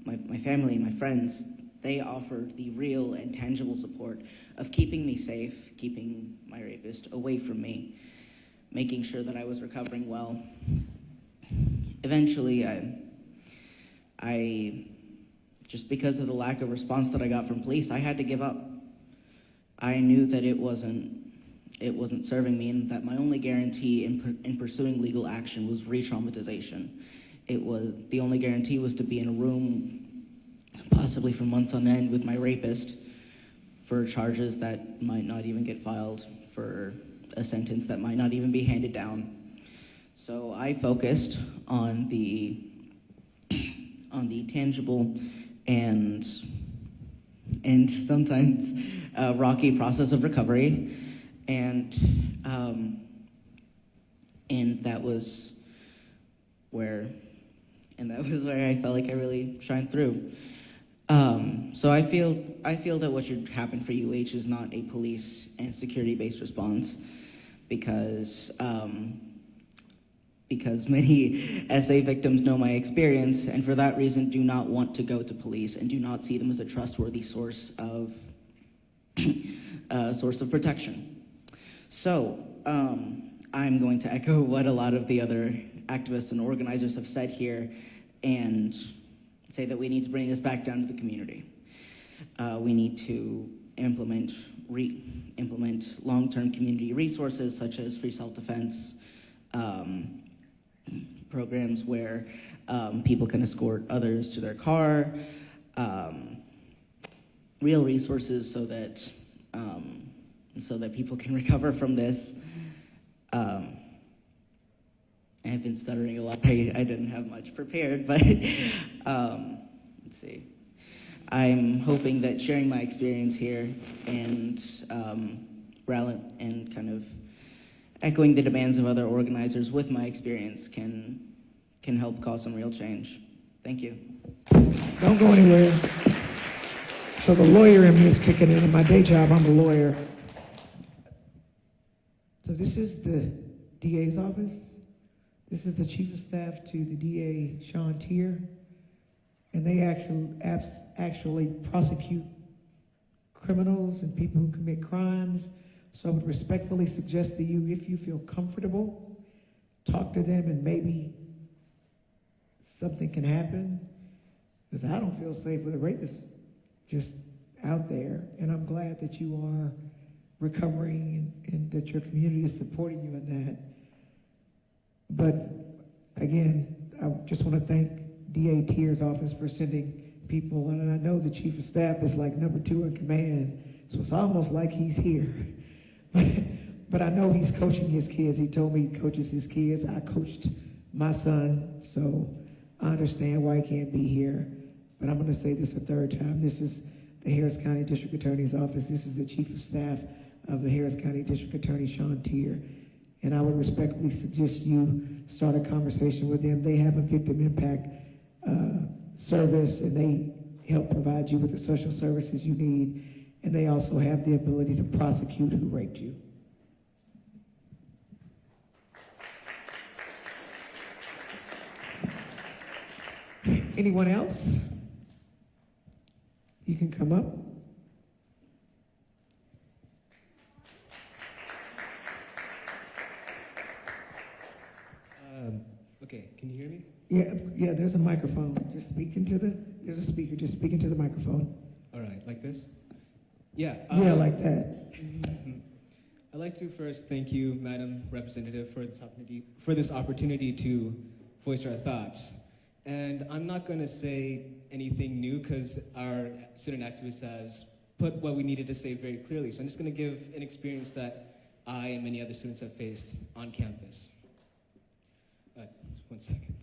[SPEAKER 9] my family and my friends. They offered the real and tangible support of keeping me safe, keeping my rapist away from me, making sure that I was recovering well. Eventually, I just because of the lack of response that I got from police, I had to give up. I knew that it wasn't serving me, and that my only guarantee in pursuing legal action was re-traumatization. The only guarantee was to be in a room, possibly for months on end, with my rapist for charges that might not even get filed, for a sentence that might not even be handed down. So I focused on the tangible and sometimes rocky process of recovery, and that was where I felt like I really shined through. So I feel that what should happen for UH is not a police and security-based response, because many SA victims know my experience, and for that reason do not want to go to police and do not see them as a trustworthy source of protection. So I'm going to echo what a lot of the other activists and organizers have said here, and say that we need to bring this back down to the community. We need to implement long-term community resources such as free self-defense, programs where people can escort others to their car, real resources so that people can recover from this. I've been stuttering a lot. I didn't have much prepared, but see. I'm hoping that sharing my experience here and and kind of echoing the demands of other organizers with my experience can help cause some real change. Thank you.
[SPEAKER 1] Don't go anywhere. So the lawyer in me is kicking in. In my day job, I'm a lawyer. So this is the DA's office. This is the chief of staff to the DA, Sean Tier. And they actually prosecute criminals and people who commit crimes. So I would respectfully suggest to you, if you feel comfortable, talk to them and maybe something can happen. Because I don't feel safe with a rapist just out there. And I'm glad that you are recovering and that your community is supporting you in that. But again, I just want to thank DA Tier's office for sending people, and I know the chief of staff is like number 2 in command, so it's almost like he's here. But I know he's coaching his kids. He told me he coaches his kids. I coached my son, so I understand why he can't be here. But I'm going to say this a third time. This is the Harris County District Attorney's Office. This is the chief of staff of the Harris County District Attorney, Sean Tier. And I would respectfully suggest you start a conversation with them. They have a victim impact service, and they help provide you with the social services you need. And they also have the ability to prosecute who raped you. Anyone else? You can come up.
[SPEAKER 10] Okay, can you hear me?
[SPEAKER 1] Yeah, there's a microphone. Just speak into there's a speaker. Just speak into the microphone.
[SPEAKER 10] All right, like this? Yeah.
[SPEAKER 1] Yeah, like that.
[SPEAKER 10] I'd like to first thank you, Madam Representative, for this opportunity to voice our thoughts. And I'm not going to say anything new because our student activist has put what we needed to say very clearly. So I'm just going to give an experience that I and many other students have faced on campus. Just 1 second.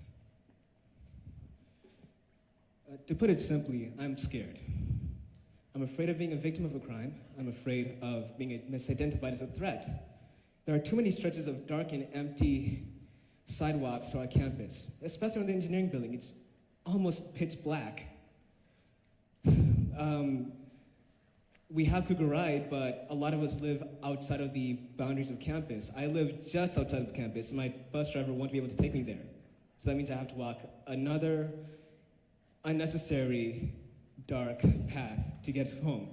[SPEAKER 10] To put it simply, I'm scared. I'm afraid of being a victim of a crime. I'm afraid of being misidentified as a threat. There are too many stretches of dark and empty sidewalks to our campus, especially in the engineering building. It's almost pitch black. We have Cougar Ride, but a lot of us live outside of the boundaries of campus. I live just outside of campus, and my bus driver won't be able to take me there. So that means I have to walk another unnecessary dark path to get home.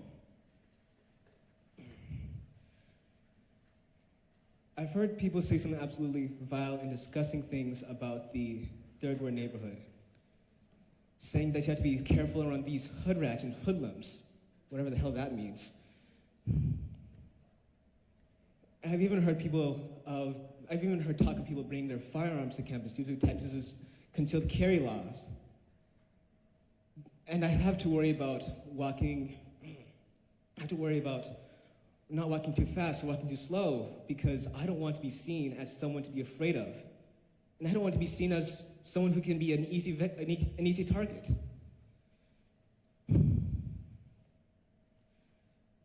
[SPEAKER 10] I've heard people say some absolutely vile and disgusting things about the Third Ward neighborhood, saying that you have to be careful around these hood rats and hoodlums, whatever the hell that means. I've even heard talk of people bringing their firearms to campus due to Texas's concealed carry laws. And I have to worry about not walking too fast or walking too slow because I don't want to be seen as someone to be afraid of. And I don't want to be seen as someone who can be an easy target.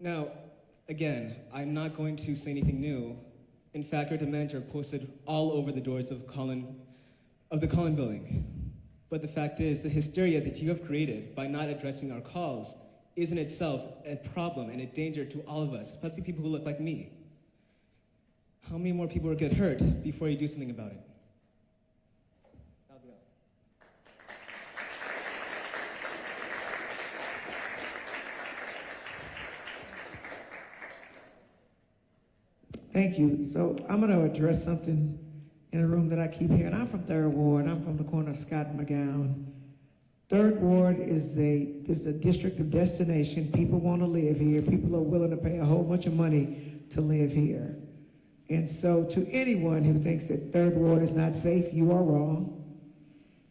[SPEAKER 10] Now, again, I'm not going to say anything new. In fact, our demands are posted all over the doors of the Collin building. But the fact is, the hysteria that you have created by not addressing our calls is in itself a problem and a danger to all of us, especially people who look like me. How many more people will get hurt before you do something about it? That'll be all.
[SPEAKER 1] Thank you. So I'm going to address something in a room that I keep hearing. I'm from Third Ward. I'm from the corner of Scott and McGowan. Third Ward is a district of destination. People want to live here. People are willing to pay a whole bunch of money to live here. And so to anyone who thinks that Third Ward is not safe, you are wrong.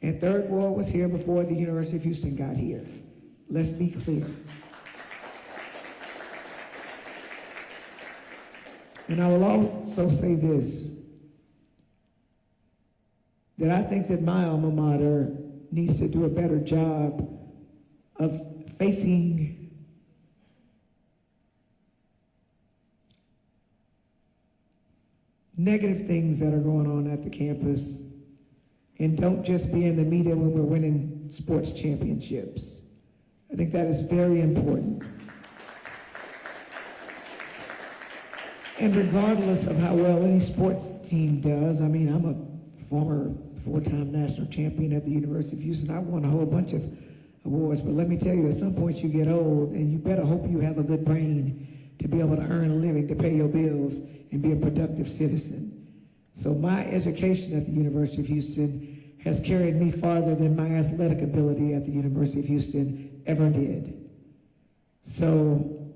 [SPEAKER 1] And Third Ward was here before the University of Houston got here. Let's be clear. And I will also say this, that I think that my alma mater needs to do a better job of facing negative things that are going on at the campus, and don't just be in the media when we're winning sports championships. I think that is very important. And regardless of how well any sports team does, I mean, I'm a former 4-time national champion at the University of Houston. I won a whole bunch of awards, but let me tell you, at some point you get old, and you better hope you have a good brain to be able to earn a living, to pay your bills, and be a productive citizen. So my education at the University of Houston has carried me farther than my athletic ability at the University of Houston ever did. So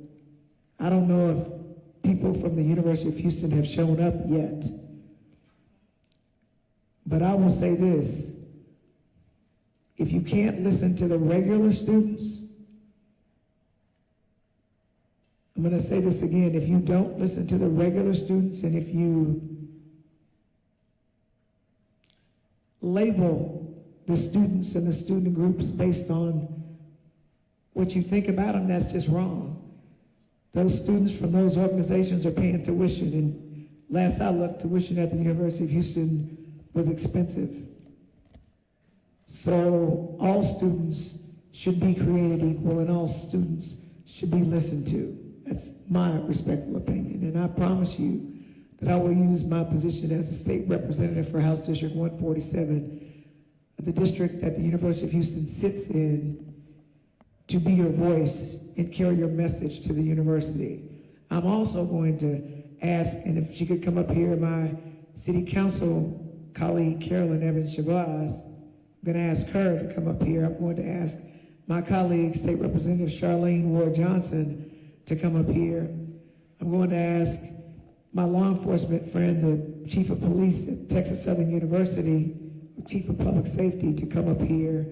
[SPEAKER 1] I don't know if people from the University of Houston have shown up yet, but I will say this: if you can't listen to the regular students, I'm going to say this again, if you don't listen to the regular students, and if you label the students and the student groups based on what you think about them, that's just wrong. Those students from those organizations are paying tuition, and last I looked, tuition at the University of Houston was expensive. So all students should be created equal, and all students should be listened to. That's my respectful opinion, and I promise you that I will use my position as a state representative for House District 147, the district that the University of Houston sits in, to be your voice and carry your message to the university. I'm also going to ask, and if she could come up here, my city council colleague Carolyn Evans-Shabazz, I'm going to ask her to come up here. I'm going to ask my colleague, State Representative Charlene Ward-Johnson, to come up here. I'm going to ask my law enforcement friend, the Chief of Police at Texas Southern University, Chief of Public Safety, to come up here.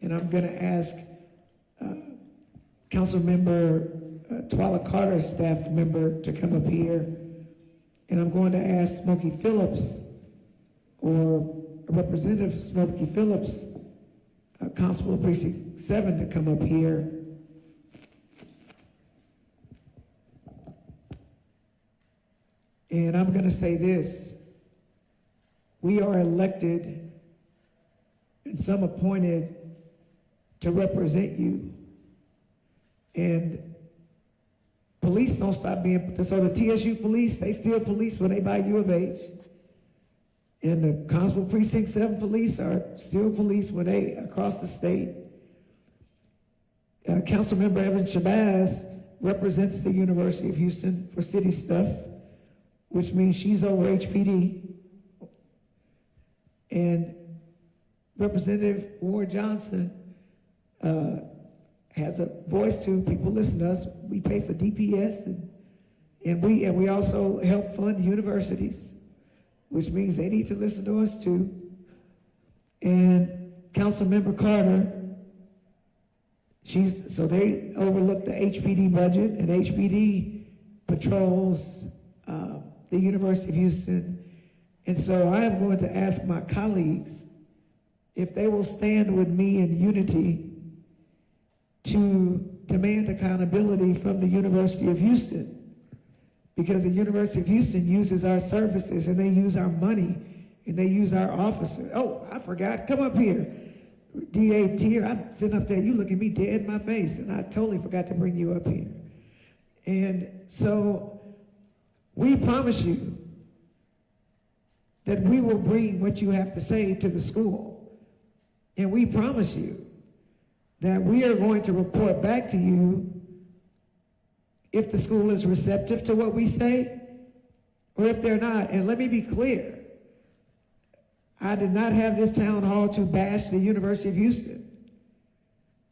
[SPEAKER 1] And I'm going to ask Council Member Twila Carter, staff member, to come up here. And I'm going to ask Smokey Phillips, or Representative Smokey Phillips, Constable of Precinct 7, to come up here. And I'm going to say this: we are elected and some appointed to represent you. And police don't stop being, so the TSU police, they still police when they buy U of H. And the Constable Precinct 7 police are still police when they across the state. Councilmember Evans Shabazz represents the University of Houston for city stuff, which means she's over HPD. And Representative Ward Johnson has a voice too. People listen to us. We pay for DPS, and we also help fund universities, which means they need to listen to us too. And Councilmember Carter, so they overlook the HPD budget, and HPD patrols the University of Houston. And so I am going to ask my colleagues if they will stand with me in unity to demand accountability from the University of Houston, because the University of Houston uses our services, and they use our money, and they use our officers. Oh, I forgot, come up here. DA Tier, I'm sitting up there, you look at me dead in my face, and I totally forgot to bring you up here. And so we promise you that we will bring what you have to say to the school. And we promise you that we are going to report back to you if the school is receptive to what we say, or if they're not. And let me be clear, I did not have this town hall to bash the University of Houston.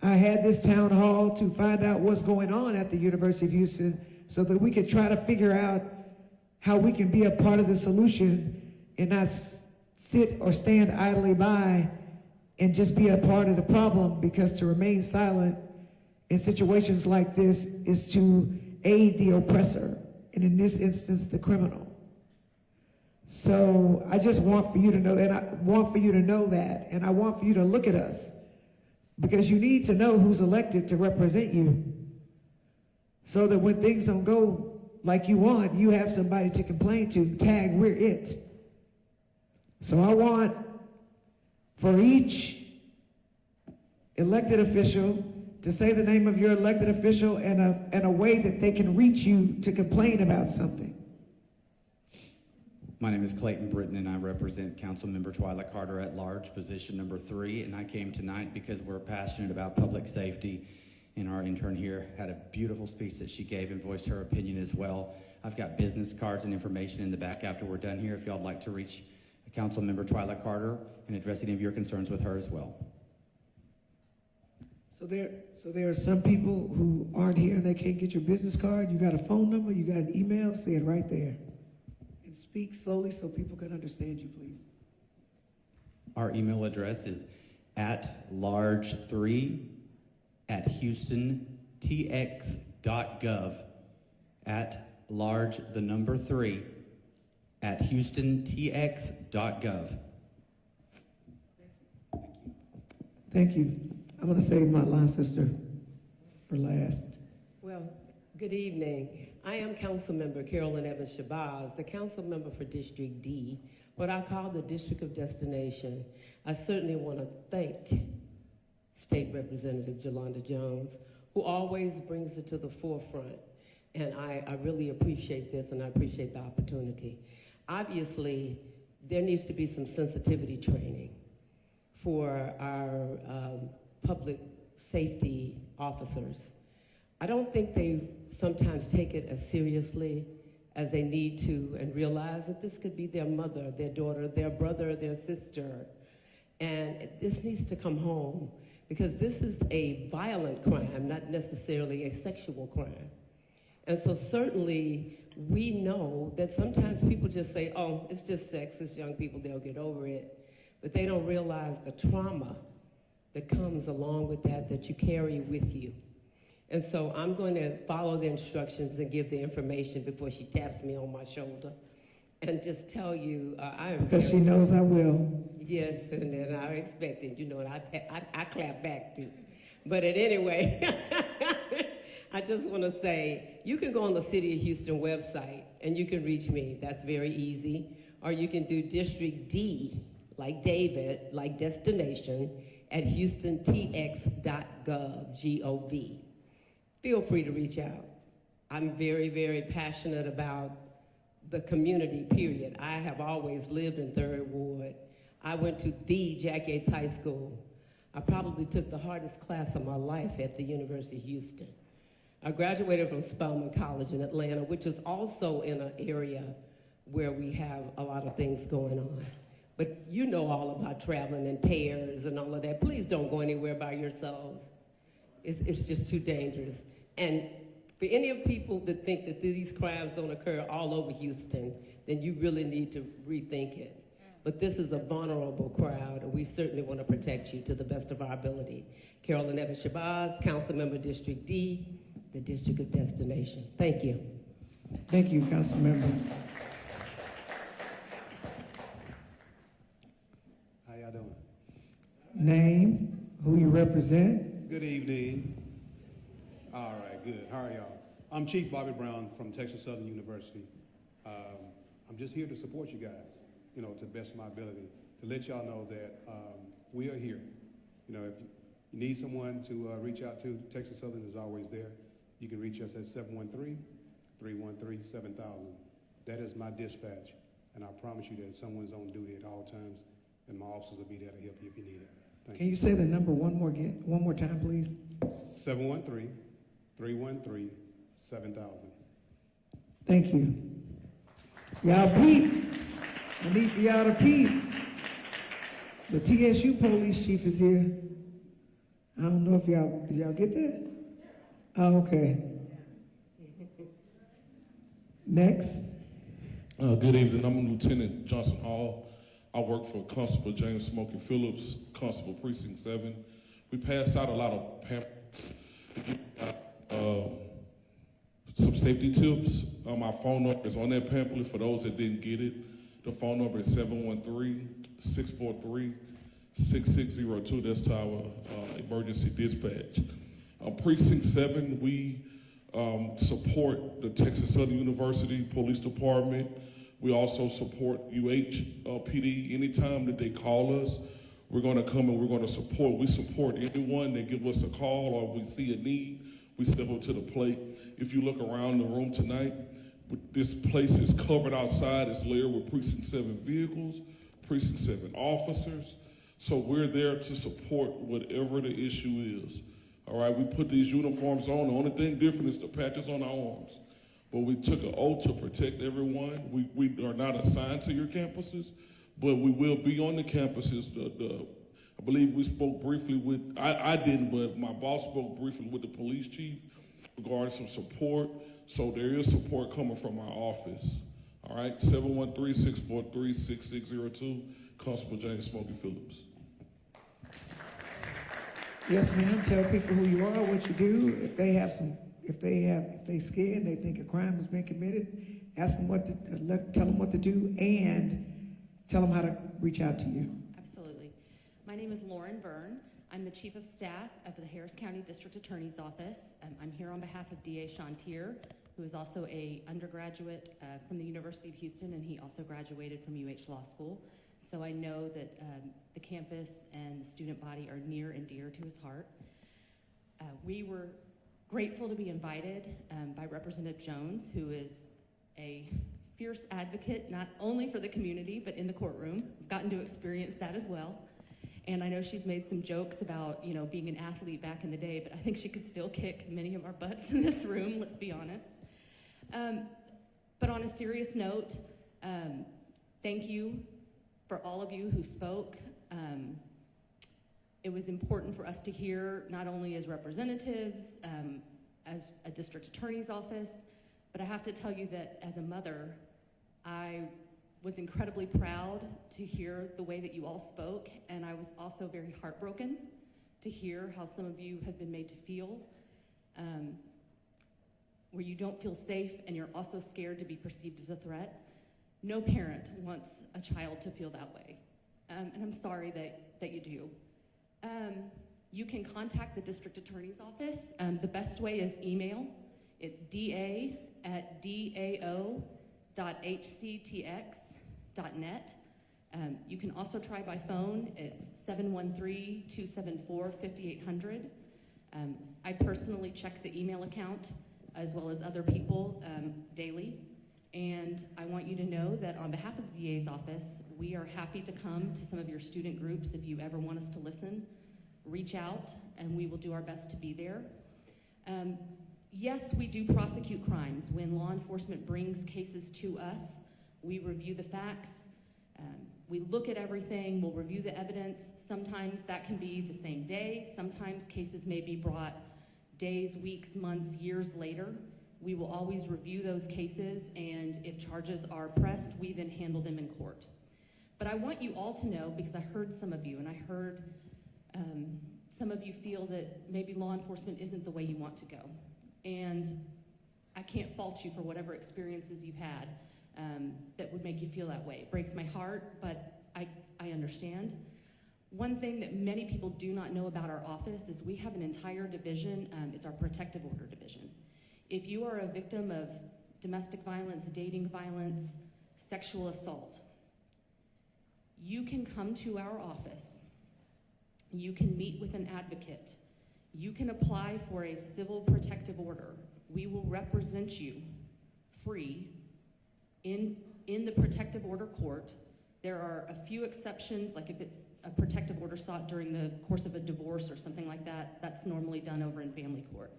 [SPEAKER 1] I had this town hall to find out what's going on at the University of Houston so that we could try to figure out how we can be a part of the solution and not sit or stand idly by and just be a part of the problem, because to remain silent in situations like this is to aid the oppressor, and in this instance, the criminal. So I just want for you to know, and I want for you to know that, and I want for you to look at us Because you need to know who's elected to represent you. So that when things don't go like you want, you have somebody to complain to, tag, we're it. So I want for each elected official to say the name of your elected official in a way that they can reach you to complain about something.
[SPEAKER 11] My name is Clayton Britton, and I represent Councilmember Twyla Carter at large, position number 3, and I came tonight because we're passionate about public safety, and our intern here had a beautiful speech that she gave and voiced her opinion as well. I've got business cards and information in the back after we're done here if y'all would like to reach Councilmember Twyla Carter and address any of your concerns with her as well.
[SPEAKER 1] So there are some people who aren't here and they can't get your business card. You got a phone number, you got an email, say it right there. And speak slowly so people can understand you, please.
[SPEAKER 11] Our email address is @large3@houstontx.gov. @large3@houstontx.gov.
[SPEAKER 1] Thank you. I'm going to save my line sister for last.
[SPEAKER 12] Well, good evening. I am Councilmember Carolyn Evans Shabazz, the council member for District D, what I call the District of Destination. I certainly want to thank State Representative Jolanda Jones, who always brings it to the forefront. And I really appreciate this, and I appreciate the opportunity. Obviously, there needs to be some sensitivity training for our public safety officers. I don't think they sometimes take it as seriously as they need to and realize that this could be their mother, their daughter, their brother, their sister. And this needs to come home because this is a violent crime, not necessarily a sexual crime. And so certainly we know that sometimes people just say, oh, it's just sex, it's young people, they'll get over it. But they don't realize the trauma that comes along with that you carry with you. And so I'm going to follow the instructions and give the information before she taps me on my shoulder and just tell you I am...
[SPEAKER 1] Because she knows I will.
[SPEAKER 12] Yes, and then I expect it, you know, and I clap back too. But at anyway, I just want to say, you can go on the City of Houston website and you can reach me. That's very easy. Or you can do District D, like David, like destination, at houstontx.gov, G-O-V. Feel free to reach out. I'm very, very passionate about the community, period. I have always lived in 3rd Ward. I went to the Jack Yates High School. I probably took the hardest class of my life at the University of Houston. I graduated from Spelman College in Atlanta, which is also in an area where we have a lot of things going on. But you know all about traveling in pairs and all of that. Please don't go anywhere by yourselves. It's just too dangerous. And for any of people that think that these crimes don't occur all over Houston, then you really need to rethink it. But this is a vulnerable crowd, and we certainly want to protect you to the best of our ability. Carolyn Evans Shabazz, Councilmember District D, the District of Destination. Thank you.
[SPEAKER 1] Thank you, Councilmember.
[SPEAKER 13] How y'all doing?
[SPEAKER 1] Name, who you represent.
[SPEAKER 13] Good evening. All right, good. How are y'all? I'm Chief Bobby Brown from Texas Southern University. I'm just here to support you guys, you know, to the best of my ability, to let y'all know that we are here. You know, if you need someone to reach out to, Texas Southern is always there. You can reach us at 713-313-7000. That is my dispatch, and I promise you that someone's on duty at all times, and my officers will be there to help you if you need it. Thank
[SPEAKER 1] Can you say the number one more time, please?
[SPEAKER 13] 713-313-7000.
[SPEAKER 1] Thank you. Y'all peep. I need for y'all to peep. The TSU police chief is here. I don't know if y'all, did y'all get that? Oh, okay. Next.
[SPEAKER 14] Good evening. I'm Lieutenant Johnson Hall. I work for Constable James Smokey Phillips, Constable Precinct 7. We passed out a lot of some safety tips. My phone number is on that pamphlet for those that didn't get it. The phone number is 6602, that's our emergency dispatch. Precinct 7, we support the Texas Southern University Police Department. We also support UH-PD. Anytime that they call us, we're going to come and we're going to support. We support anyone that give us a call or we see a need, we step up to the plate. If you look around the room tonight, this place is covered outside. It's layered with Precinct 7 vehicles, Precinct 7 officers. So we're there to support whatever the issue is. All right, we put these uniforms on. The only thing different is the patches on our arms. But we took an oath to protect everyone. We are not assigned to your campuses, but we will be on the campuses. I believe we spoke briefly with, I didn't, but my boss spoke briefly with the police chief regarding some support. So there is support coming from our office. All right, 713-643-6602, Constable James Smokey Phillips.
[SPEAKER 1] Yes, ma'am. Tell people who you are, what you do. If they scared, they think a crime has been committed, ask them tell them what to do, and tell them how to reach out to you.
[SPEAKER 15] Absolutely. My name is Lauren Byrne. I'm the Chief of Staff at the Harris County District Attorney's Office. I'm here on behalf of DA Shantier, who is also an undergraduate from the University of Houston, and he also graduated from UH Law School. So I know that the campus and the student body are near and dear to his heart. We were grateful to be invited by Representative Jones, who is a fierce advocate, not only for the community, but in the courtroom. I've gotten to experience that as well. And I know she's made some jokes about, being an athlete back in the day, but I think she could still kick many of our butts in this room, let's be honest. But on a serious note, thank you for all of you who spoke. It was important for us to hear, not only as representatives, as a district attorney's office, but I have to tell you that as a mother, I was incredibly proud to hear the way that you all spoke, and I was also very heartbroken to hear how some of you have been made to feel, where you don't feel safe and you're also scared to be perceived as a threat. No parent wants a child to feel that way, and I'm sorry that you do. You can contact the district attorney's office. The best way is email. It's da@dao.hctx.net. You can also try by phone. It's 713-274-5800. I personally check the email account as well as other people daily. And I want you to know that on behalf of the DA's office, we are happy to come to some of your student groups if you ever want us to listen. Reach out, and we will do our best to be there. Yes, we do prosecute crimes. When law enforcement brings cases to us, we review the facts. We look at everything. We'll review the evidence. Sometimes that can be the same day. Sometimes cases may be brought days, weeks, months, years later. We will always review those cases, and if charges are pressed, we then handle them in court. But I want you all to know, because I heard some of you, and I heard some of you feel that maybe law enforcement isn't the way you want to go. And I can't fault you for whatever experiences you've had that would make you feel that way. It breaks my heart, but I understand. One thing that many people do not know about our office is we have an entire division. It's our protective order division. If you are a victim of domestic violence, dating violence, sexual assault, you can come to our office. You can meet with an advocate. You can apply for a civil protective order. We will represent you free in the protective order court. There are a few exceptions, like if it's a protective order sought during the course of a divorce or something like that, that's normally done over in family court.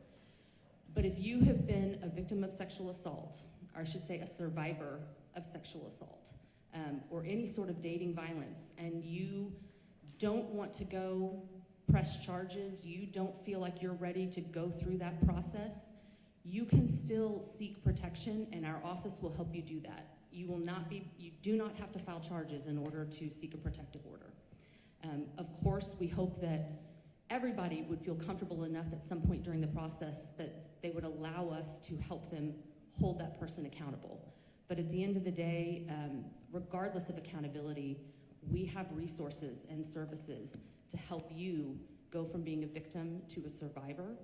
[SPEAKER 15] But if you have been a victim of sexual assault, or I should say a survivor of sexual assault, or any sort of dating violence, and you don't want to go press charges, you don't feel like you're ready to go through that process, you can still seek protection, and our office will help you do that. You do not have to file charges in order to seek a protective order. Of course, we hope that everybody would feel comfortable enough at some point during the process that they would allow us to help them hold that person accountable. But at the end of the day, regardless of accountability, we have resources and services to help you go from being a victim to a survivor,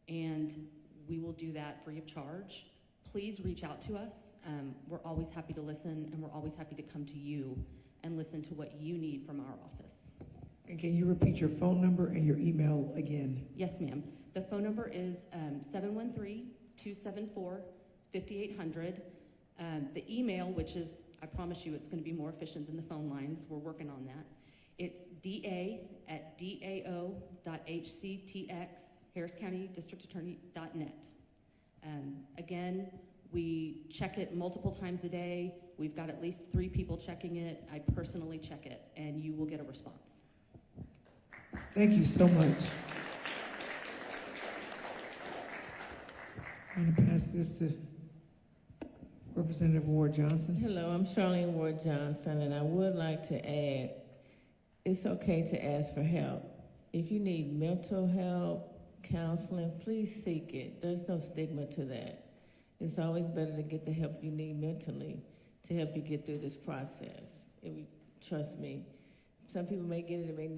[SPEAKER 15] and we will do that free of charge. Please reach out to us. We're always happy to listen, and we're always happy to come to you and listen to what you need from our office.
[SPEAKER 1] And can you repeat your phone number and your email again?
[SPEAKER 15] Yes, ma'am. The phone number is 713-274-5800. The email, which is, I promise you, it's going to be more efficient than the phone lines. We're working on that. It's da@dao.hctx, Harris County District Attorney.net. Again, we check it multiple times a day. We've got at least 3 people checking it. I personally check it, and you will get a response.
[SPEAKER 1] Thank you so much. I'm going to pass this to Representative Ward Johnson.
[SPEAKER 6] Hello, I'm Charlene Ward Johnson, and I would like to add, it's okay to ask for help. If you need mental help, counseling, please seek it. There's no stigma to that. It's always better to get the help you need mentally to help you get through this process. Trust me, some people may get it, they may never.